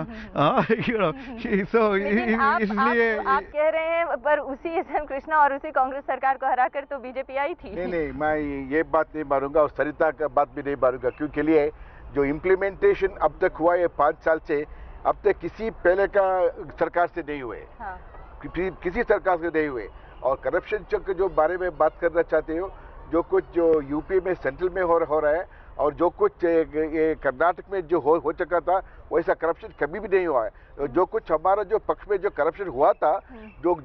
S1: इसलिए आप कह रहे हैं पर उसी एस.एम. कृष्णा और उसी कांग्रेस सरकार को हराकर तो बीजेपी आई थी।
S4: नहीं, मैं ये बात नहीं मारूंगा और सरिता का बात भी नहीं मारूंगा, क्योंकि लिए जो इम्प्लीमेंटेशन अब तक हुआ है 5 साल से, अब तक किसी पहले का सरकार से नहीं हुए। हाँ। किसी सरकार से नहीं हुए। और करप्शन चेक जो बारे में बात करना चाहते हो, जो कुछ जो यूपी में सेंट्रल में हो रहा है और जो कुछ ये कर्नाटक में जो हो चुका था, वैसा करप्शन कभी भी नहीं हुआ है। जो कुछ हमारा जो पक्ष में जो करप्शन हुआ था, जो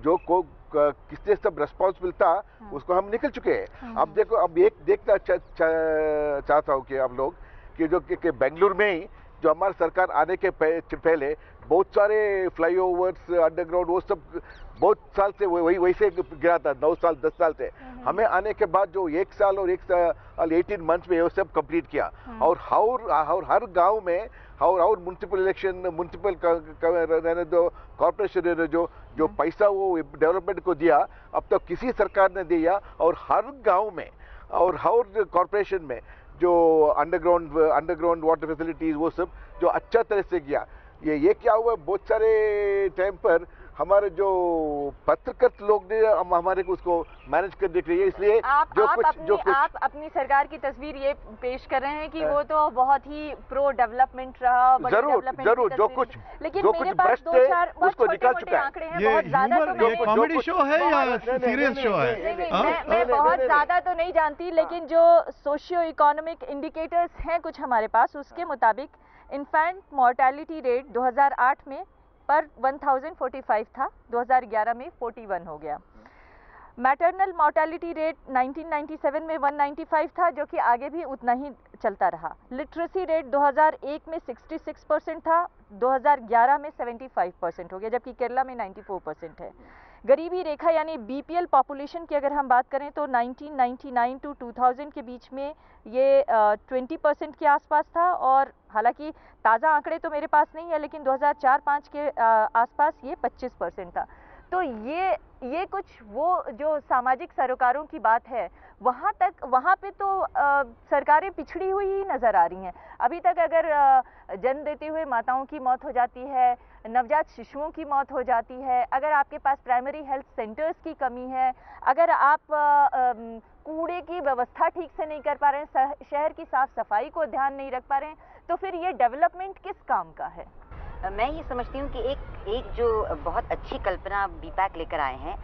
S4: किसने सब रेस्पॉन्सिबल था, उसको हम निकल चुके हैं। अब देखो, अब एक देखना चाहता हूँ कि आप लोग कि जो कि बेंगलुरु में ही जो हमारी सरकार आने के पहले बहुत सारे फ्लाईओवर्स, अंडरग्राउंड, वो सब बहुत साल से वैसे गिरा था, 9 साल 10 साल से। हमें आने के बाद जो 1 साल और 1 साल 18 मंथ्स में वो सब कंप्लीट किया। और हर गांव में और म्युनिसिपल इलेक्शन, म्युनिसिपल रहने दो, कॉर्पोरेशन रहने जो पैसा वो डेवलपमेंट को दिया, अब तक किसी सरकार ने दिया। और हर गांव में और हर कॉर्पोरेशन में जो अंडरग्राउंड वाटर फैसिलिटीज, वो सब जो अच्छा तरह से किया। ये क्या हुआ, बहुत सारे टाइम पर हमारे जो पत्रकार लोग ने हमारे को उसको मैनेज कर देख रही है, इसलिए
S1: आप अपनी सरकार की तस्वीर ये पेश कर रहे हैं कि वो तो बहुत ही प्रो डेवलपमेंट रहा,
S4: जरूर जो कुछ
S1: लेकिन मेरे पास दो चार
S4: उसको निकाल चुका है।
S1: आंकड़े हैं, बहुत ज्यादा तो
S5: ये कॉमेडी शो है या सीरियस शो है?
S1: मैं बहुत ज्यादा तो नहीं जानती, लेकिन जो सोशियो इकोनॉमिक इंडिकेटर्स हैं कुछ हमारे पास, उसके मुताबिक इन्फेंट मोर्टेलिटी रेट 2008 में पर 1045 था, 2011 में 41 हो गया। मैटरनल मोर्टेलिटी रेट 1997 में 195 था, जो कि आगे भी उतना ही चलता रहा। लिटरेसी रेट 2001 में 66% था, 2011 में 75% हो गया, जबकि केरला में 94% है। गरीबी रेखा यानी बीपीएल पॉपुलेशन की अगर हम बात करें तो 1999 टू 2000 के बीच में ये 20% के आसपास था, और हालांकि ताज़ा आंकड़े तो मेरे पास नहीं है, लेकिन 2004-05 के आसपास ये 25% था। तो ये कुछ वो जो सामाजिक सरोकारों की बात है, वहाँ पे तो सरकारें पिछड़ी हुई ही नज़र आ रही हैं। अभी तक अगर जन्म देते हुए माताओं की मौत हो जाती है, नवजात शिशुओं की मौत हो जाती है, अगर आपके पास प्राइमरी हेल्थ सेंटर्स की कमी है, अगर आप कूड़े की व्यवस्था ठीक से नहीं कर पा रहे हैं, शहर की साफ सफाई को ध्यान नहीं रख पा रहे हैं, तो फिर ये डेवलपमेंट किस काम का है?
S3: मैं ये समझती हूँ कि एक जो बहुत अच्छी कल्पना बीपैक लेकर आए हैं,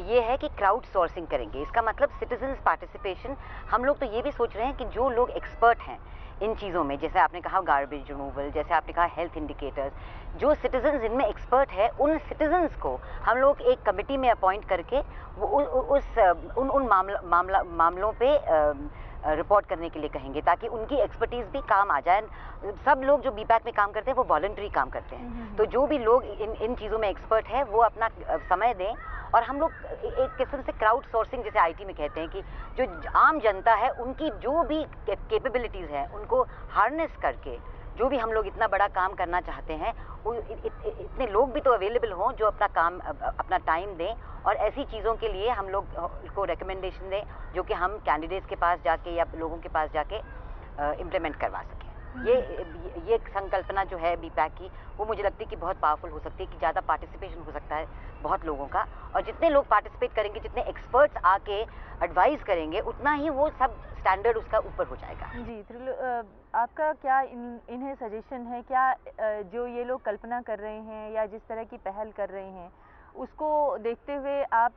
S3: ये है कि क्राउड सोर्सिंग करेंगे। इसका मतलब सिटीजन्स पार्टिसिपेशन। हम लोग तो ये भी सोच रहे हैं कि जो लोग एक्सपर्ट हैं इन चीज़ों में, जैसे आपने कहा गार्बेज रिमूवल, जैसे आपने कहा हेल्थ इंडिकेटर्स, जो सिटीजन्स इनमें एक्सपर्ट है, उन सिटीजन्स को हम लोग एक कमेटी में अपॉइंट करके वो उन मामलों पे रिपोर्ट करने के लिए कहेंगे, ताकि उनकी एक्सपर्टीज भी काम आ जाए। सब लोग जो बीपैक में काम करते हैं वो वॉलंटरी काम करते हैं, तो जो भी लोग इन चीज़ों में एक्सपर्ट है वो अपना समय दें, और हम लोग एक किस्म से क्राउड सोर्सिंग, जैसे आईटी में कहते हैं, कि जो आम जनता है उनकी जो भी कैपेबिलिटीज़ हैं उनको हार्नेस करके जो भी हम लोग इतना बड़ा काम करना चाहते हैं, इतने लोग भी तो अवेलेबल हों जो अपना टाइम दें, और ऐसी चीज़ों के लिए हम लोग को रिकमेंडेशन दें जो कि हम कैंडिडेट्स के पास जाके या लोगों के पास जाके इम्प्लीमेंट करवा सकें। ये संकल्पना जो है बीपैक की, वो मुझे लगती है कि बहुत पावरफुल हो सकती है, कि ज़्यादा पार्टिसिपेशन हो सकता है बहुत लोगों का, और जितने लोग पार्टिसिपेट करेंगे, जितने एक्सपर्ट्स आके एडवाइस करेंगे, उतना ही वो सब स्टैंडर्ड उसका ऊपर हो जाएगा।
S1: जी, आपका क्या इन्हें सजेशन है? क्या जो ये लोग कल्पना कर रहे हैं या जिस तरह की पहल कर रहे हैं, उसको देखते हुए आप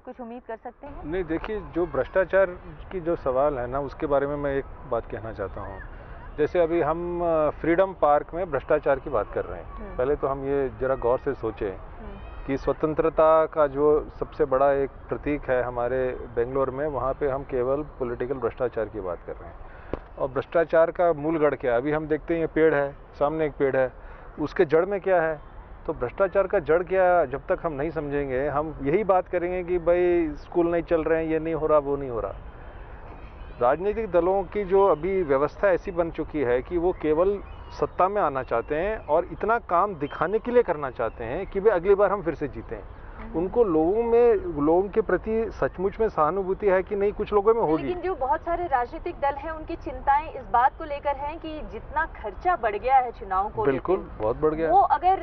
S1: कुछ उम्मीद कर सकते हैं?
S7: नहीं, देखिए, जो भ्रष्टाचार की जो सवाल है ना, उसके बारे में मैं एक बात कहना चाहता हूँ। जैसे अभी हम फ्रीडम पार्क में भ्रष्टाचार की बात कर रहे हैं, पहले तो हम ये जरा गौर से सोचें कि स्वतंत्रता का जो सबसे बड़ा एक प्रतीक है हमारे बेंगलोर में, वहाँ पे हम केवल पॉलिटिकल भ्रष्टाचार की बात कर रहे हैं। और भ्रष्टाचार का मूल गढ़ क्या है? अभी हम देखते हैं ये पेड़ है, सामने एक पेड़ है, उसके जड़ में क्या है? तो भ्रष्टाचार का जड़ क्या, जब तक हम नहीं समझेंगे, हम यही बात करेंगे कि भाई स्कूल नहीं चल रहे हैं, ये नहीं हो रहा, वो नहीं हो रहा। राजनीतिक दलों की जो अभी व्यवस्था ऐसी बन चुकी है कि वो केवल सत्ता में आना चाहते हैं और इतना काम दिखाने के लिए करना चाहते हैं कि वे अगली बार हम फिर से जीतें। उनको लोगों के प्रति सचमुच में सहानुभूति है कि नहीं? कुछ लोगों में होगी,
S1: लेकिन जो बहुत सारे राजनीतिक दल हैं उनकी चिंताएं इस बात को लेकर हैं कि जितना खर्चा बढ़ गया है चुनाव को,
S7: बिल्कुल बहुत बढ़ गया,
S1: वो अगर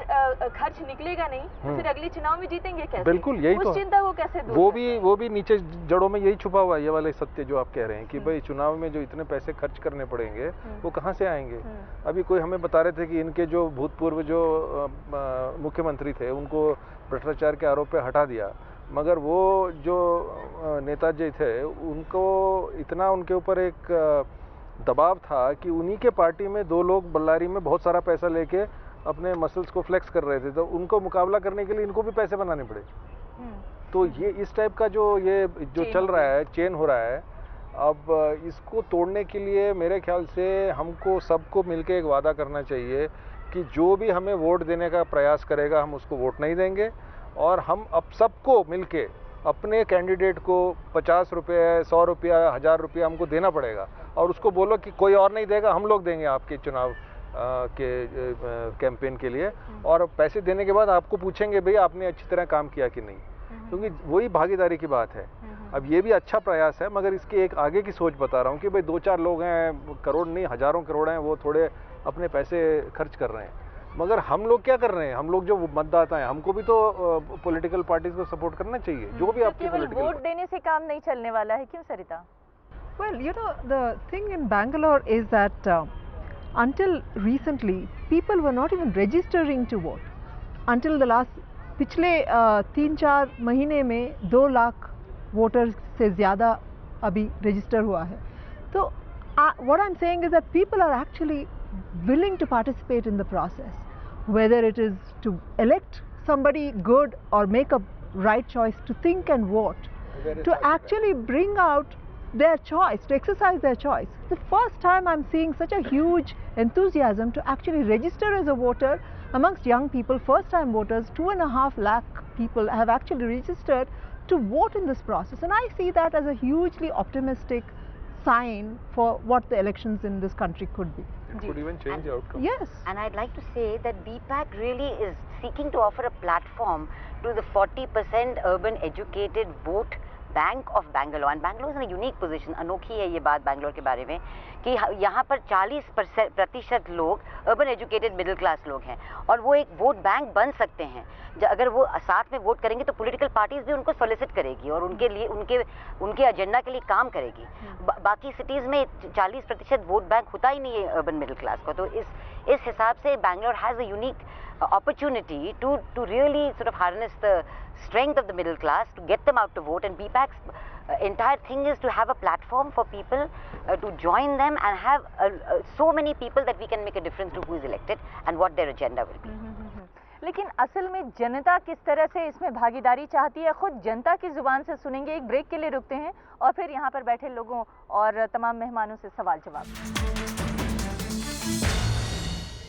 S1: खर्च निकलेगा नहीं तो फिर अगले चुनाव में जीतेंगे कैसे?
S7: बिल्कुल, यही तो
S1: चिंता को कैसे दूर
S7: वो भी नीचे जड़ों में यही छुपा हुआ है, ये वाले सत्य जो आप कह रहे हैं कि भाई चुनाव में जो इतने पैसे खर्च करने पड़ेंगे वो कहाँ से आएंगे। अभी कोई हमें बता रहे थे कि इनके जो भूतपूर्व जो मुख्यमंत्री थे उनको भ्रष्टाचार के आरोप पे हटा दिया, मगर वो जो नेताजी थे उनको इतना उनके ऊपर एक दबाव था कि उन्हीं के पार्टी में दो लोग बल्लारी में बहुत सारा पैसा लेके अपने मसल्स को फ्लेक्स कर रहे थे, तो उनको मुकाबला करने के लिए इनको भी पैसे बनाने पड़े। तो ये इस टाइप का जो चल रहा है, चेन हो रहा है, अब इसको तोड़ने के लिए मेरे ख्याल से हमको सबको मिलके एक वादा करना चाहिए कि जो भी हमें वोट देने का प्रयास करेगा हम उसको वोट नहीं देंगे, और हम अब सबको मिलके अपने कैंडिडेट को 50 रुपये, 100 रुपया, 1000 रुपया हमको देना पड़ेगा, और उसको बोलो कि कोई और नहीं देगा, हम लोग देंगे आपके चुनाव के कैंपेन के लिए, और पैसे देने के बाद आपको पूछेंगे भाई आपने अच्छी तरह काम किया कि नहीं, क्योंकि वही भागीदारी की बात है। अब ये भी अच्छा प्रयास है, मगर इसकी एक आगे की सोच बता रहा हूँ कि भाई 2-4 लोग हैं, करोड़ नहीं हजारों करोड़ हैं, वो थोड़े अपने पैसे खर्च कर रहे हैं, मगर हम लोग क्या कर रहे हैं, हम लोग जो मतदाता हैं, हमको भी तो पॉलिटिकल पार्टीज को सपोर्ट करना चाहिए, जो भी आपकी
S1: केवल
S7: पॉलिटिकल
S1: वोट देने से काम नहीं चलने वाला है, क्यों सरिता?
S6: Well, you know, the thing in Bangalore is that until recently, people were not even registering to vote. Until the last, पिछले 3-4 महीने में 2 लाख वोटर्स से ज़्यादा अभी रजिस्टर हुआ है. तो what I'm saying is that people are actually willing to participate in the process, whether it is to elect somebody good or make a right choice, to think and vote, to actually bring out their choice, to exercise their choice. The first time I'm seeing such a huge enthusiasm to actually register as a voter amongst young people, first time voters. 2.5 lakh people have actually registered to vote in this process, and I see that as a hugely optimistic sign for what the elections in this country could be.
S7: It could even change the outcome.
S6: Yes.
S3: And I'd like to say that BPAC really is seeking to offer a platform to the 40% urban educated vote bank of Bangalore. And Bangalore is in unique position. अनोखी है ये बात बैंगलोर के बारे में कि यहाँ पर 40% लोग अर्बन एजुकेटेड मिडिल क्लास लोग हैं और वो एक वोट बैंक बन सकते हैं. अगर वो साथ में वोट करेंगे तो पॉलिटिकल पार्टीज भी उनको सॉलिसिट करेगी और उनके लिए उनके एजेंडा के लिए काम करेगी. बाकी सिटीज़ में 40% वोट बैंक होता ही नहीं है अर्बन मिडिल क्लास का. तो इस हिसाब से Bangalore has a unique opportunity to really sort of harness the strength of the middle class to get them out to vote, and BPAC's entire thing is to have a platform for people to join them and have so many people that we can make a difference to who is elected and what their agenda will be.
S1: लेकिन असल में जनता किस तरह से इसमें भागीदारी चाहती है, खुद जनता की जुबान से सुनेंगे. एक ब्रेक के लिए रुकते हैं और फिर यहाँ पर बैठे लोगों और तमाम मेहमानों से सवाल जवाब.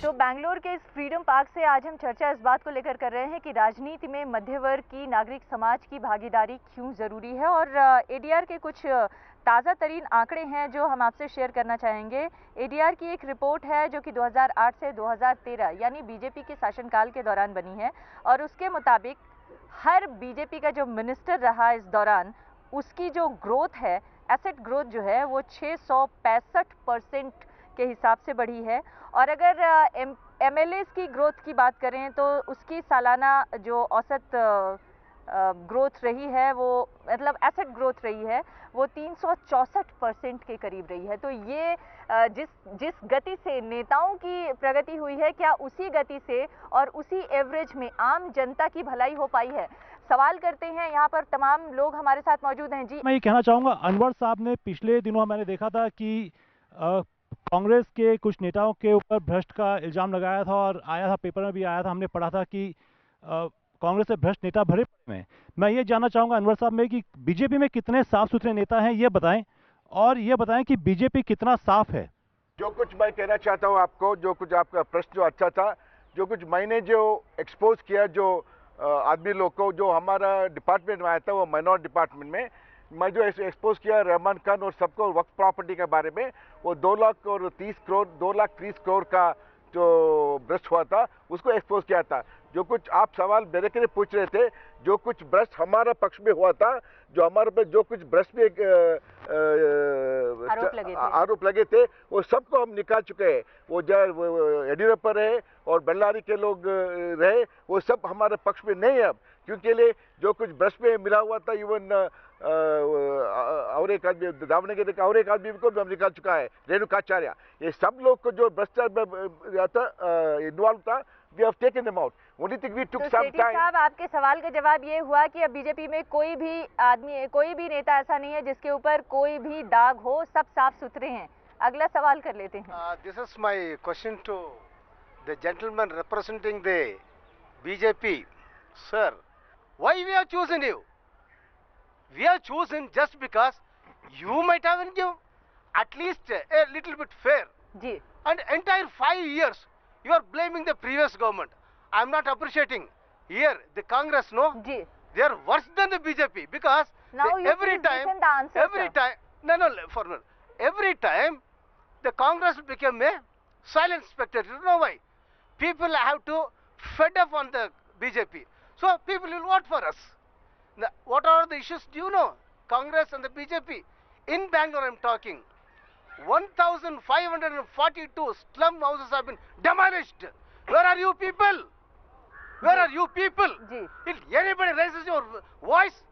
S1: तो बैंगलोर के इस फ्रीडम पार्क से आज हम चर्चा इस बात को लेकर कर रहे हैं कि राजनीति में मध्य वर्ग की, नागरिक समाज की भागीदारी क्यों ज़रूरी है. और एडीआर के कुछ ताज़ा तरीन आंकड़े हैं जो हम आपसे शेयर करना चाहेंगे. एडीआर की एक रिपोर्ट है जो कि 2008 से 2013 यानी बीजेपी के शासनकाल के दौरान बनी है और उसके मुताबिक हर बीजेपी का जो मिनिस्टर रहा इस दौरान उसकी जो ग्रोथ है, एसेट ग्रोथ जो है वो 665% के हिसाब से बढ़ी है. और अगर एमएलएस की ग्रोथ की बात करें तो उसकी सालाना जो औसत ग्रोथ रही है, वो मतलब एसेट ग्रोथ रही है, वो 364% के करीब रही है. तो ये जिस गति से नेताओं की प्रगति हुई है, क्या उसी गति से और उसी एवरेज में आम जनता की भलाई हो पाई है? सवाल करते हैं. यहाँ पर तमाम लोग हमारे साथ मौजूद हैं. जी,
S8: मैं ये कहना चाहूँगा, अनवर साहब ने पिछले दिनों मैंने देखा था कि कांग्रेस के कुछ नेताओं के ऊपर भ्रष्ट का इल्ज़ाम लगाया था और आया था, पेपर में भी आया था, हमने पढ़ा था कि कांग्रेस से भ्रष्ट नेता भरे पड़े हैं. मैं ये जानना चाहूँगा अनवर साहब में कि बीजेपी में कितने साफ सुथरे नेता हैं ये बताएं, और ये बताएं कि बीजेपी कितना साफ है.
S4: जो कुछ मैं कहना चाहता हूँ आपको, जो कुछ आपका प्रश्न जो अच्छा था, जो कुछ मैंने जो एक्सपोज किया जो आदमी लोग को, जो हमारा डिपार्टमेंट में आया था वो माइनॉरिटी डिपार्टमेंट में, मैं जो एक्सपोज किया रहमान खान और सबको वक्फ प्रॉपर्टी के बारे में, वो 2,30 करोड़ का जो भ्रष्ट हुआ था उसको एक्सपोज किया था. जो कुछ आप सवाल मेरे के लिए पूछ रहे थे, जो कुछ भ्रष्ट हमारा पक्ष में हुआ था, जो हमारे पे जो कुछ भ्रष्ट भी आरोप लगे थे, वो सबको हम निकाल चुके हैं. वो येडियुरप्पा रहे और बल्लारी के लोग रहे, वो सब हमारे पक्ष में नहीं है अब, क्योंकि लिए जो कुछ भ्रष्ट में मिला हुआ था, इवन और एक आदमी दावणगेरे का और एक आदमी को भी हम निकाल चुका है, रेणुकाचार्य. ये सब लोग को जो भ्रष्टाचार में इन्वॉल्व था, we have taken them out. Only thing we took some time.
S1: साहब, आपके सवाल का जवाब ये हुआ कि अब बीजेपी में कोई भी आदमी, कोई भी नेता ऐसा नहीं है जिसके ऊपर कोई भी दाग हो, सब साफ सुथरे हैं. अगला सवाल कर लेते हैं.
S9: This is my question to the gentleman representing the BJP. Sir, why we have chosen you? We have chosen just because you might have given at least a little bit fair.
S1: Ji.
S9: And entire 5 years you are blaming the previous government. I am not appreciating. Here the Congress, no, they are worse than the BJP because
S1: now
S9: every time, every time the Congress became a silent spectator. You know why? People have to fed up on the BJP, so people will vote for us. Now, what are the issues? Do you know? Congress and the BJP in Bangalore, I am talking. 1,542 slum houses have been demolished. Where are you people? Where are you people?
S1: Ji.
S9: If anybody raises your voice,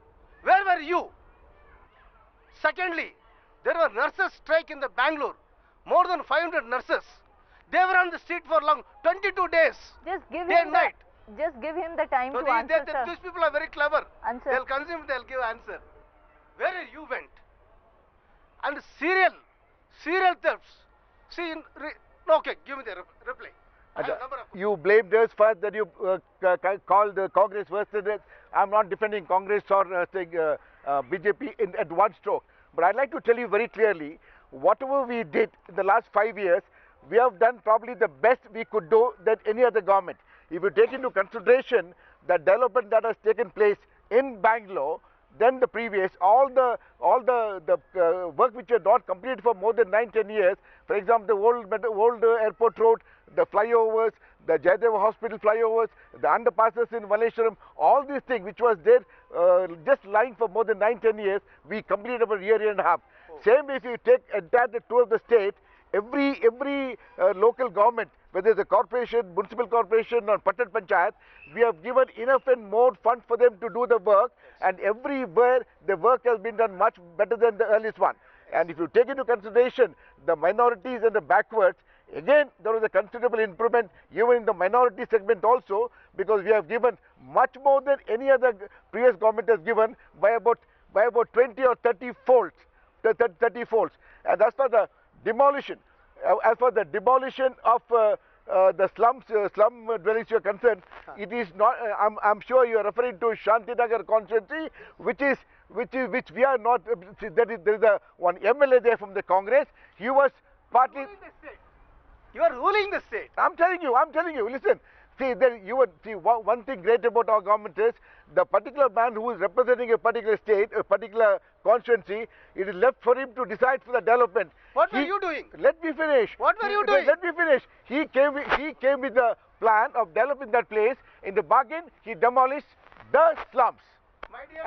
S9: where were you? Secondly, there were nurses strike in the Bangalore. More than 500 nurses. They were on the street for long, 22 days.
S1: Just give
S9: Day
S1: him
S9: and night.
S1: just give him the time
S9: So
S1: to answer, sir.
S9: these people are very clever.
S1: Answer.
S9: They'll consume, they'll give answer. Where you went? And serial thefts. See, okay, give me the reply. I have number of-
S4: You blamed us first that you called the Congress versus it. I'm not defending Congress or saying BJP at one stroke. But I'd like to tell you very clearly, whatever we did in the last 5 years, we have done probably the best we could do than any other government. If you take into consideration the development that has taken place in Bangalore, then the previous, all the work which had not completed for more than 9-10 years, for example, the old airport road, the flyovers, the Jayadeva Hospital flyovers, the underpasses in Malleshwaram, all these things which was there just lying for more than 9-10 years, we completed about a year and a half. Same if you take entire the tour of the state, every local government, whether it's a corporation, municipal corporation or Pattan Panchayat, we have given enough and more funds for them to do the work, and everywhere the work has been done much better than the earliest one. And if you take into consideration the minorities and the backwards, again there was a considerable improvement even in the minority segment also, because we have given much more than any other previous government has given by about 20 or 30 folds. 30 folds. And as for the demolition, of the slum dwellings you are concerned, it is not. I'm sure you are referring to Shantinagar constituency, which we are not. There is one MLA there from the Congress. He was partly.
S9: You are ruling the state.
S4: I'm telling you. Listen. See, one thing great about our government is the particular man who is representing a particular state, a particular constituency, it is left for him to decide for the development.
S9: What were you doing?
S4: Let me finish.
S9: What were you doing?
S4: Let me finish. He came with the plan of developing that place. In the bargain, he demolished the slums.
S9: My dear,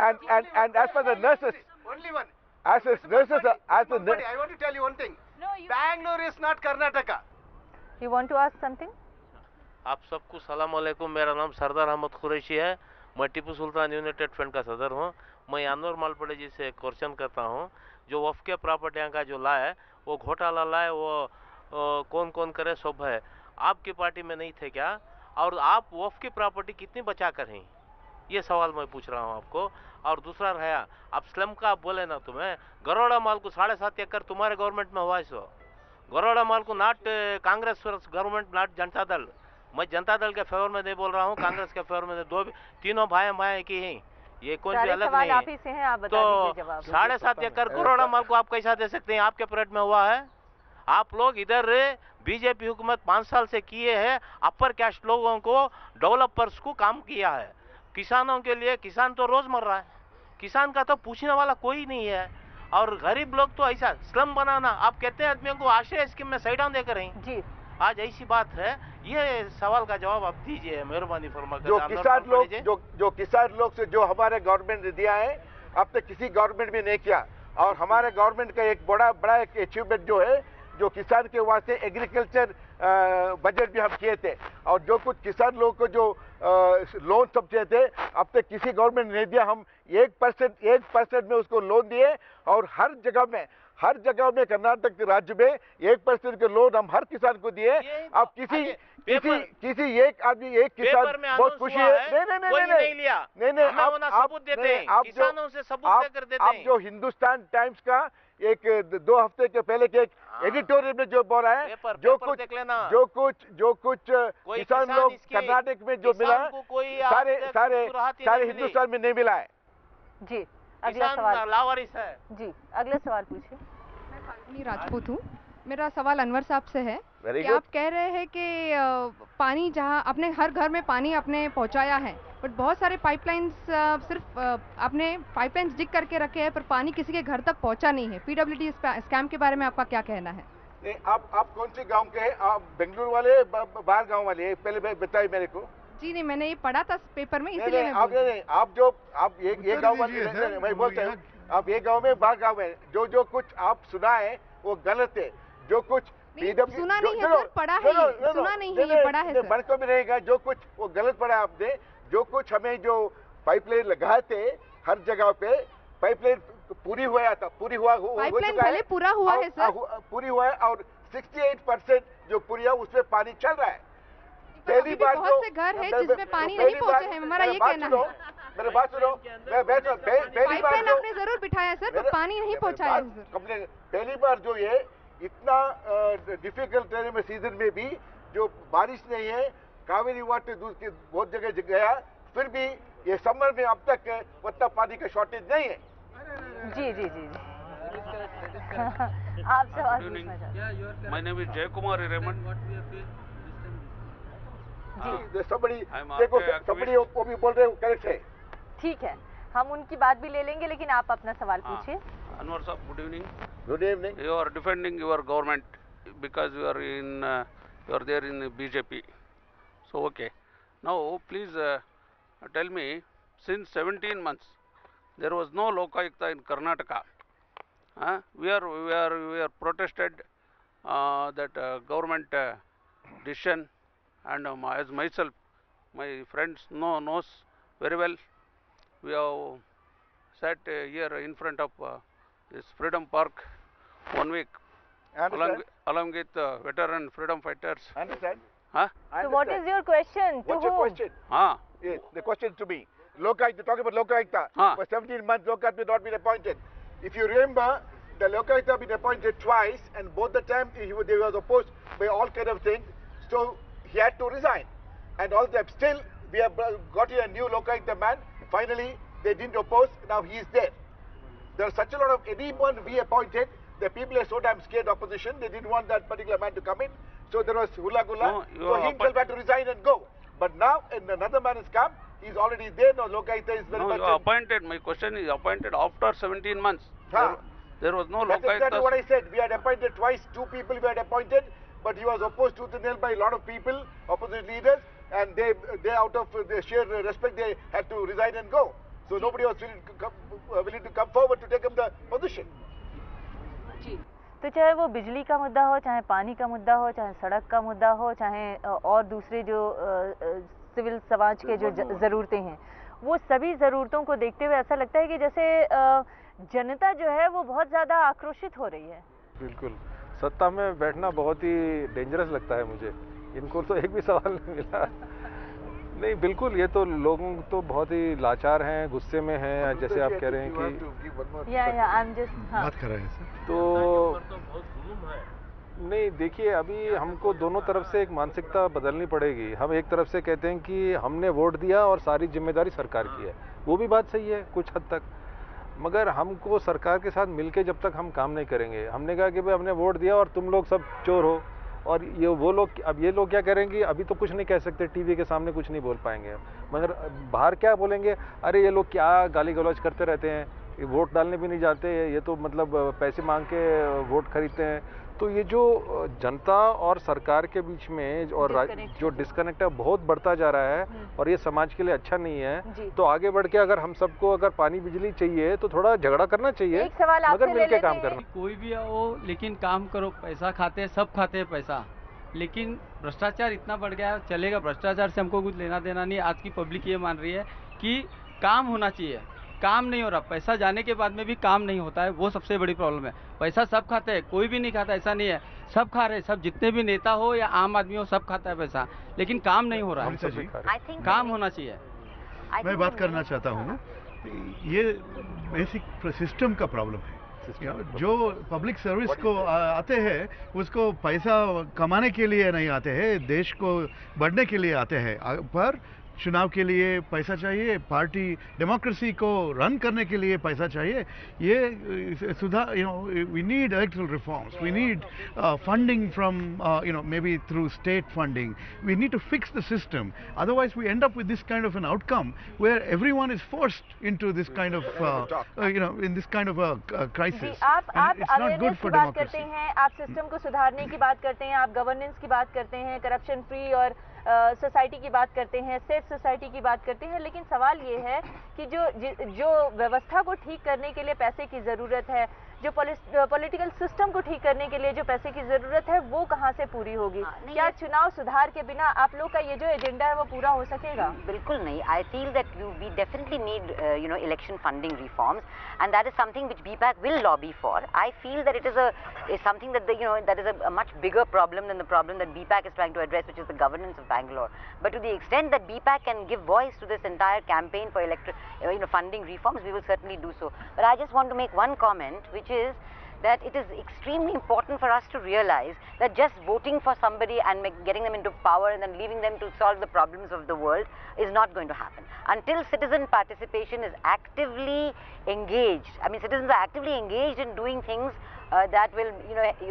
S4: And as for the nurses,
S9: only one.
S4: as the nurses, as the
S9: But I want to tell you one thing.
S1: No, you.
S9: Bangalore is not Karnataka.
S1: You want to ask something?
S10: आप सबको सलाम अलैकुम। मेरा नाम सरदार अहमद कुरैशी है। मैं टिप्पू सुल्तान United front का सदर हूँ। मैं अनवर मालपड़े जी से क्वेश्चन करता हूँ, जो वफ़ के प्रॉपर्टियाँ का जो ला है वो घोटाला ला है, वो कौन कौन करे सब है। आपकी पार्टी में नहीं थे क्या? और आप वफ़ की प्रॉपर्टी कितनी बचा कर हैं, ये सवाल मैं पूछ रहा हूँ आपको। और दूसरा रहा, आप स्लम का आप बोले ना, तुम्हें गरोड़ा माल को 7.5 एकड़ तुम्हारे गवर्नमेंट में हुआ है। सो गरोड़ा माल को not Congress government, not Janata Dal. मैं जनता दल के फेवर में नहीं बोल रहा हूँ, कांग्रेस के फेवर में। तीनों भाई की हैं, ये कोई भी अलग नहीं
S1: आप ही से हैं, आप बता
S10: तो
S1: दीजिए जवाब।
S10: 7.5 एकड़ गरोड़ा माल को आप कैसा दे सकते हैं? आपके परेड में हुआ है? आप लोग इधर बीजेपी हुकूमत 5 साल से किए हैं, अपर कास्ट लोगों को, डेवलपर्स को काम किया है। किसानों के लिए, किसान तो रोज मर रहा है, किसान का तो पूछने वाला कोई नहीं है। और गरीब लोग तो ऐसा स्लम बनाना, आप कहते हैं आदमियों को आश्रय स्कीम में साइड डाउन देकर हैं
S1: जी।
S10: आज ऐसी बात है। ये सवाल का जवाब आप दीजिए, मेहरबानी फरमाकर।
S4: जो किसान लोग से जो हमारे गवर्नमेंट ने दिया है, अब तक किसी गवर्नमेंट में नहीं किया। और हमारे गवर्नमेंट का एक बड़ा एक अचीवमेंट जो है, जो किसान के वास्ते एग्रीकल्चर बजट भी हम किए थे। और जो कुछ किसान लोगों को जो लोन सब चाहिए थे, अब तक किसी गवर्नमेंट ने नहीं दिया। हम 1% में उसको लोन दिए, और हर जगह में कर्नाटक राज्य में 1% के लोन हम हर किसान को दिए। अब किसी एक आदमी, एक किसान बहुत खुशी है। नहीं, आप जो हिंदुस्तान टाइम्स का एक 2 हफ्ते के पहले के एक एडिटोरियल में जो बोला है, जो कुछ किसान लोग कर्नाटक में जो मिला है, सारे हिंदुस्तान में नहीं मिला है।
S1: जी, अगला सवाल
S10: लावारिस है।
S1: जी, अगला सवाल पूछिए।
S11: मैं फाल्गुनी राजपूत हूँ। मेरा सवाल अनवर साहब से है कि आप कह रहे हैं कि पानी जहाँ अपने हर घर में पानी आपने पहुँचाया है, बट बहुत सारे पाइपलाइंस सिर्फ आपने पाइपलाइंस डिग करके रखे हैं, पर पानी किसी के घर तक पहुँचा नहीं है। पीडब्ल्यूडी स्कैम के बारे में आपका क्या कहना है?
S4: नहीं, आप कौन से गांव के हैं? आप बेंगलुरु वाले, बाहर गांव वाले? पहले बताइए मेरे को।
S11: जी नहीं, मैंने ये पढ़ा था पेपर में, इसलिए
S4: आप ये गाँव वाले, मैं बोलता हूँ, आप ये गाँव में बाहर गाँव में जो कुछ आप सुना है वो गलत है। जो कुछ
S11: सुना नहीं है सर, पढ़ा है ये, सुना नहीं है ये, पढ़ा है सर।
S4: पढ़ तो भी रहेगा, जो कुछ वो गलत पढ़ा आपने, जो कुछ हमें जो पाइपलाइन लगाए थे हर जगह पे, पाइपलाइन पूरी हुआ था, पूरी हुआ
S11: पाइपलाइन पहले पूरा हुआ है सर,
S4: पूरी हुआ है और 68% जो पूरी है उसमें पानी चल रहा है।
S11: पहली बार बहुत से घर है जिसमें पानी नहीं पहुंचे हैं, हमारा ये कहना है।
S4: मेरे बात सुनो,
S11: पाइपलाइन आपने जरूर बिठाया सर, पर पानी नहीं पहुंचाया सर।
S4: पहली बार जो ये इतना डिफिकल्ट रहने में सीजन में भी जो बारिश नहीं है, कावेरी वाटर दूसरी बहुत जगह गया, फिर भी ये समर में अब तक उतना पानी का शॉर्टेज नहीं है।
S1: जी जी जी जी आप सवाल पूछना चाहते हैं?
S12: My name is Jay Kumar Raymond.
S4: देखो somebody वो भी बोल रहे हो, करेक्ट है।
S1: ठीक है, हम उनकी बात भी ले लेंगे, लेकिन आप अपना सवाल पूछिए।
S12: Anwar Saab, good evening.
S4: Good evening.
S12: You are defending your government because you are there in BJP. So okay. Now please tell me, since 17 months there was no Lokayukta in Karnataka. We are protested that government decision, and as myself, my friends knows very well. We have sat here in front of this Freedom Park 1 week along with veteran freedom fighters.
S4: Understand?
S1: So what is your question?
S4: What's your question? Yes, the question to me. Lokayukta, talking about Lokayukta. For 17 months, Lokayukta has not been appointed. If you remember, the Lokayukta have been appointed twice, and both the time they were opposed by all kind of things. So he had to resign. And all that, still we have got here a new Lokayukta man. Finally, they didn't oppose. Now he is there. There are such a lot of anyone we appointed. The people are so damn scared opposition. They didn't want that particular man to come in. So there was hula gula. So he himself had to resign and go. But now, and another man has come. He's already there. Now Lokayukta is very much.
S12: You appointed. My question is appointed after 17 months. There was no Lokayukta.
S4: That's exactly what I said. We had appointed twice. 2 people we had appointed, but he was opposed tooth and nail by a lot of people, opposition leaders, and they out of their sheer respect, they had to resign and go. So nobody was willing to come forward to take up the position.
S1: तो चाहे वो बिजली का मुद्दा हो, चाहे पानी का मुद्दा हो, चाहे सड़क का मुद्दा हो, चाहे और दूसरे जो सिविल समाज के जो ज़रूरतें हैं, वो सभी ज़रूरतों को देखते हुए ऐसा लगता है कि जैसे जनता जो है वो बहुत ज़्यादा आक्रोशित हो रही है।
S7: बिल्कुल, सत्ता में बैठना बहुत ही डेंजरस लगता है मुझे। इनको तो एक भी सवाल नहीं मिला। नहीं, बिल्कुल, ये तो लोगों तो बहुत ही लाचार हैं, गुस्से में हैं, जैसे आप कह रहे हैं कि
S5: बात कर रहे हैं सर।
S7: तो नहीं, देखिए, अभी हमको दोनों तरफ से एक मानसिकता बदलनी पड़ेगी। हम एक तरफ से कहते हैं कि हमने वोट दिया और सारी जिम्मेदारी सरकार की है, वो भी बात सही है कुछ हद तक, मगर हमको सरकार के साथ मिलके जब तक हम काम नहीं करेंगे, हमने कहा कि भाई हमने वोट दिया और तुम लोग सब चोर हो, और ये वो लोग, अब ये लोग क्या करेंगे, अभी तो कुछ नहीं कह सकते, टीवी के सामने कुछ नहीं बोल पाएंगे, मगर बाहर क्या बोलेंगे, अरे ये लोग क्या गाली गलौज करते रहते हैं, वोट डालने भी नहीं जाते, ये तो मतलब पैसे मांग के वोट खरीदते हैं। तो ये जो जनता और सरकार के बीच में और जो डिस्कनेक्ट है बहुत बढ़ता जा रहा है, और ये समाज के लिए अच्छा नहीं है। तो आगे बढ़ के अगर हम सबको अगर पानी बिजली चाहिए तो थोड़ा झगड़ा करना चाहिए, मगर मिलके काम करना।
S13: कोई भी हो, लेकिन काम करो, पैसा खाते हैं, सब खाते हैं पैसा, लेकिन भ्रष्टाचार इतना बढ़ गया है, चलेगा, भ्रष्टाचार से हमको कुछ लेना देना नहीं। आज की पब्लिक ये मान रही है कि काम होना चाहिए, काम नहीं हो रहा, पैसा जाने के बाद में भी काम नहीं होता है, वो सबसे बड़ी प्रॉब्लम है। पैसा सब खाते हैं, कोई भी नहीं खाता ऐसा नहीं है, सब खा रहे हैं, सब जितने भी नेता हो या आम आदमी हो सब खाता है पैसा, लेकिन काम नहीं हो रहा है। काम होना चाहिए।
S5: मैं बात करना चाहता हूँ, ये बेसिक सिस्टम का प्रॉब्लम है। जो पब्लिक सर्विस को आते हैं उसको पैसा कमाने के लिए नहीं आते हैं, देश को बढ़ने के लिए आते हैं, पर चुनाव के लिए पैसा चाहिए, पार्टी डेमोक्रेसी को रन करने के लिए पैसा चाहिए। ये सुधार, we need electoral reforms, we need funding from maybe through state funding, we need to fix the system, otherwise we end up with this kind of an outcome where everyone is forced into this kind of in this kind of crisis.
S1: आप awareness की बात करते हैं, आप system को सुधारने की बात करते हैं, आप गवर्नेंस की बात करते हैं, करप्शन फ्री और सोसाइटी की बात करते हैं, सेफ सोसाइटी की बात करते हैं, लेकिन सवाल ये है कि जो व्यवस्था को ठीक करने के लिए पैसे की ज़रूरत है, जो पॉलिटिकल सिस्टम को ठीक करने के लिए जो पैसे की जरूरत है वो कहाँ से पूरी होगी? क्या चुनाव सुधार के बिना आप लोग का ये जो एजेंडा है वो पूरा हो सकेगा?
S3: बिल्कुल नहीं. I feel that we definitely need election funding reforms, and that is something which BPAC will lobby for. I feel that it is something that that is a much bigger problem than the problem that BPAC is trying to address, which is the governance of Bangalore. But to the extent that BPAC can give voice to this entire campaign for funding reforms, we will certainly do so. But I just want to make one comment, which is that it is extremely important for us to realize that just voting for somebody and getting them into power and then leaving them to solve the problems of the world is not going to happen. Until citizen participation is actively engaged, I mean citizens are actively engaged in doing things that will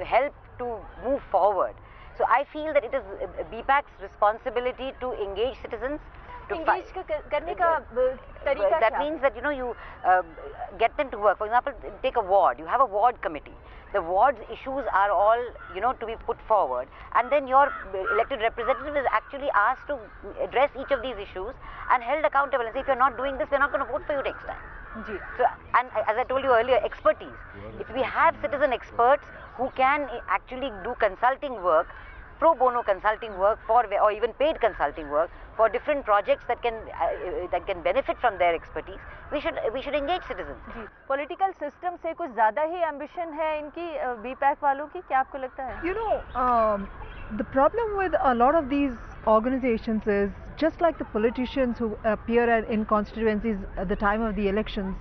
S3: help to move forward. So I feel that it is BPAC's responsibility to engage citizens.
S1: Engage करने का तरीका
S3: that
S1: क्या?
S3: means that you get them to work. For example, take a ward. You have a ward committee. The ward's issues are all to be put forward, and then your elected representative is actually asked to address each of these issues and held accountable. And say, if you're not doing this, we're not going to vote for you next time. So, and as I told you earlier, expertise. If we have citizen experts who can actually do consulting work, pro bono consulting work or even paid consulting work for different projects that can benefit from their expertise, we should engage citizens.
S1: Political system से कुछ ज़्यादा ही ambition है इनकी BPAC वालों की, क्या आपको लगता है?
S6: The problem with a lot of these organizations is just like the politicians who appear in constituencies at the time of the elections.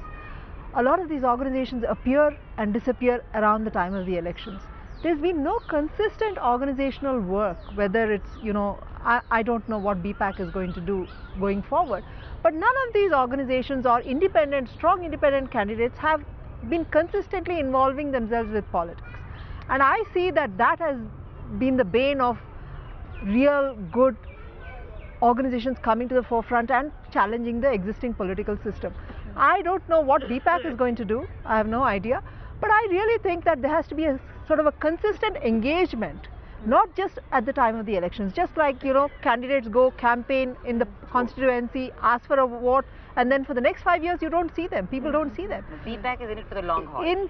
S6: A lot of these organizations appear and disappear around the time of the elections. There's been no consistent organizational work, whether it's, I don't know what BPAC is going to do going forward, but none of these organizations or strong independent candidates have been consistently involving themselves with politics. And I see that has been the bane of real good organizations coming to the forefront and challenging the existing political system. I don't know what BPAC is going to do, I have no idea, but I really think that there has to be a sort of a consistent engagement, not just at the time of the elections. Just like candidates go campaign in the constituency, ask for a vote, and then for the next 5 years you don't see them. People don't see them.
S3: BPAC is in it for the long haul.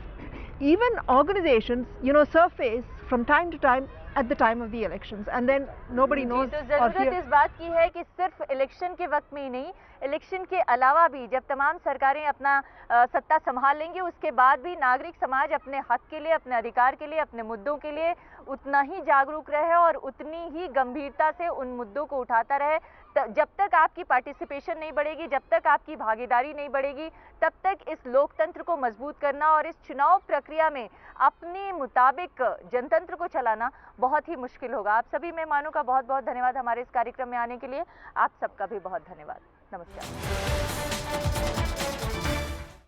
S6: Even organizations, surface from time to time at the time of the elections, and then nobody knows.
S1: तो ज़रूरत इस बात की है कि सिर्फ election के वक्त में ही नहीं, इलेक्शन के अलावा भी जब तमाम सरकारें अपना सत्ता संभाल लेंगी, उसके बाद भी नागरिक समाज अपने हक के लिए, अपने अधिकार के लिए, अपने मुद्दों के लिए उतना ही जागरूक रहे और उतनी ही गंभीरता से उन मुद्दों को उठाता रहे. जब तक आपकी पार्टिसिपेशन नहीं बढ़ेगी, जब तक आपकी भागीदारी नहीं बढ़ेगी, तब तक इस लोकतंत्र को मजबूत करना और इस चुनाव प्रक्रिया में अपने मुताबिक जनतंत्र को चलाना बहुत ही मुश्किल होगा. आप सभी मेहमानों का बहुत बहुत धन्यवाद हमारे इस कार्यक्रम में आने के लिए. आप सबका भी बहुत धन्यवाद. नमस्कार.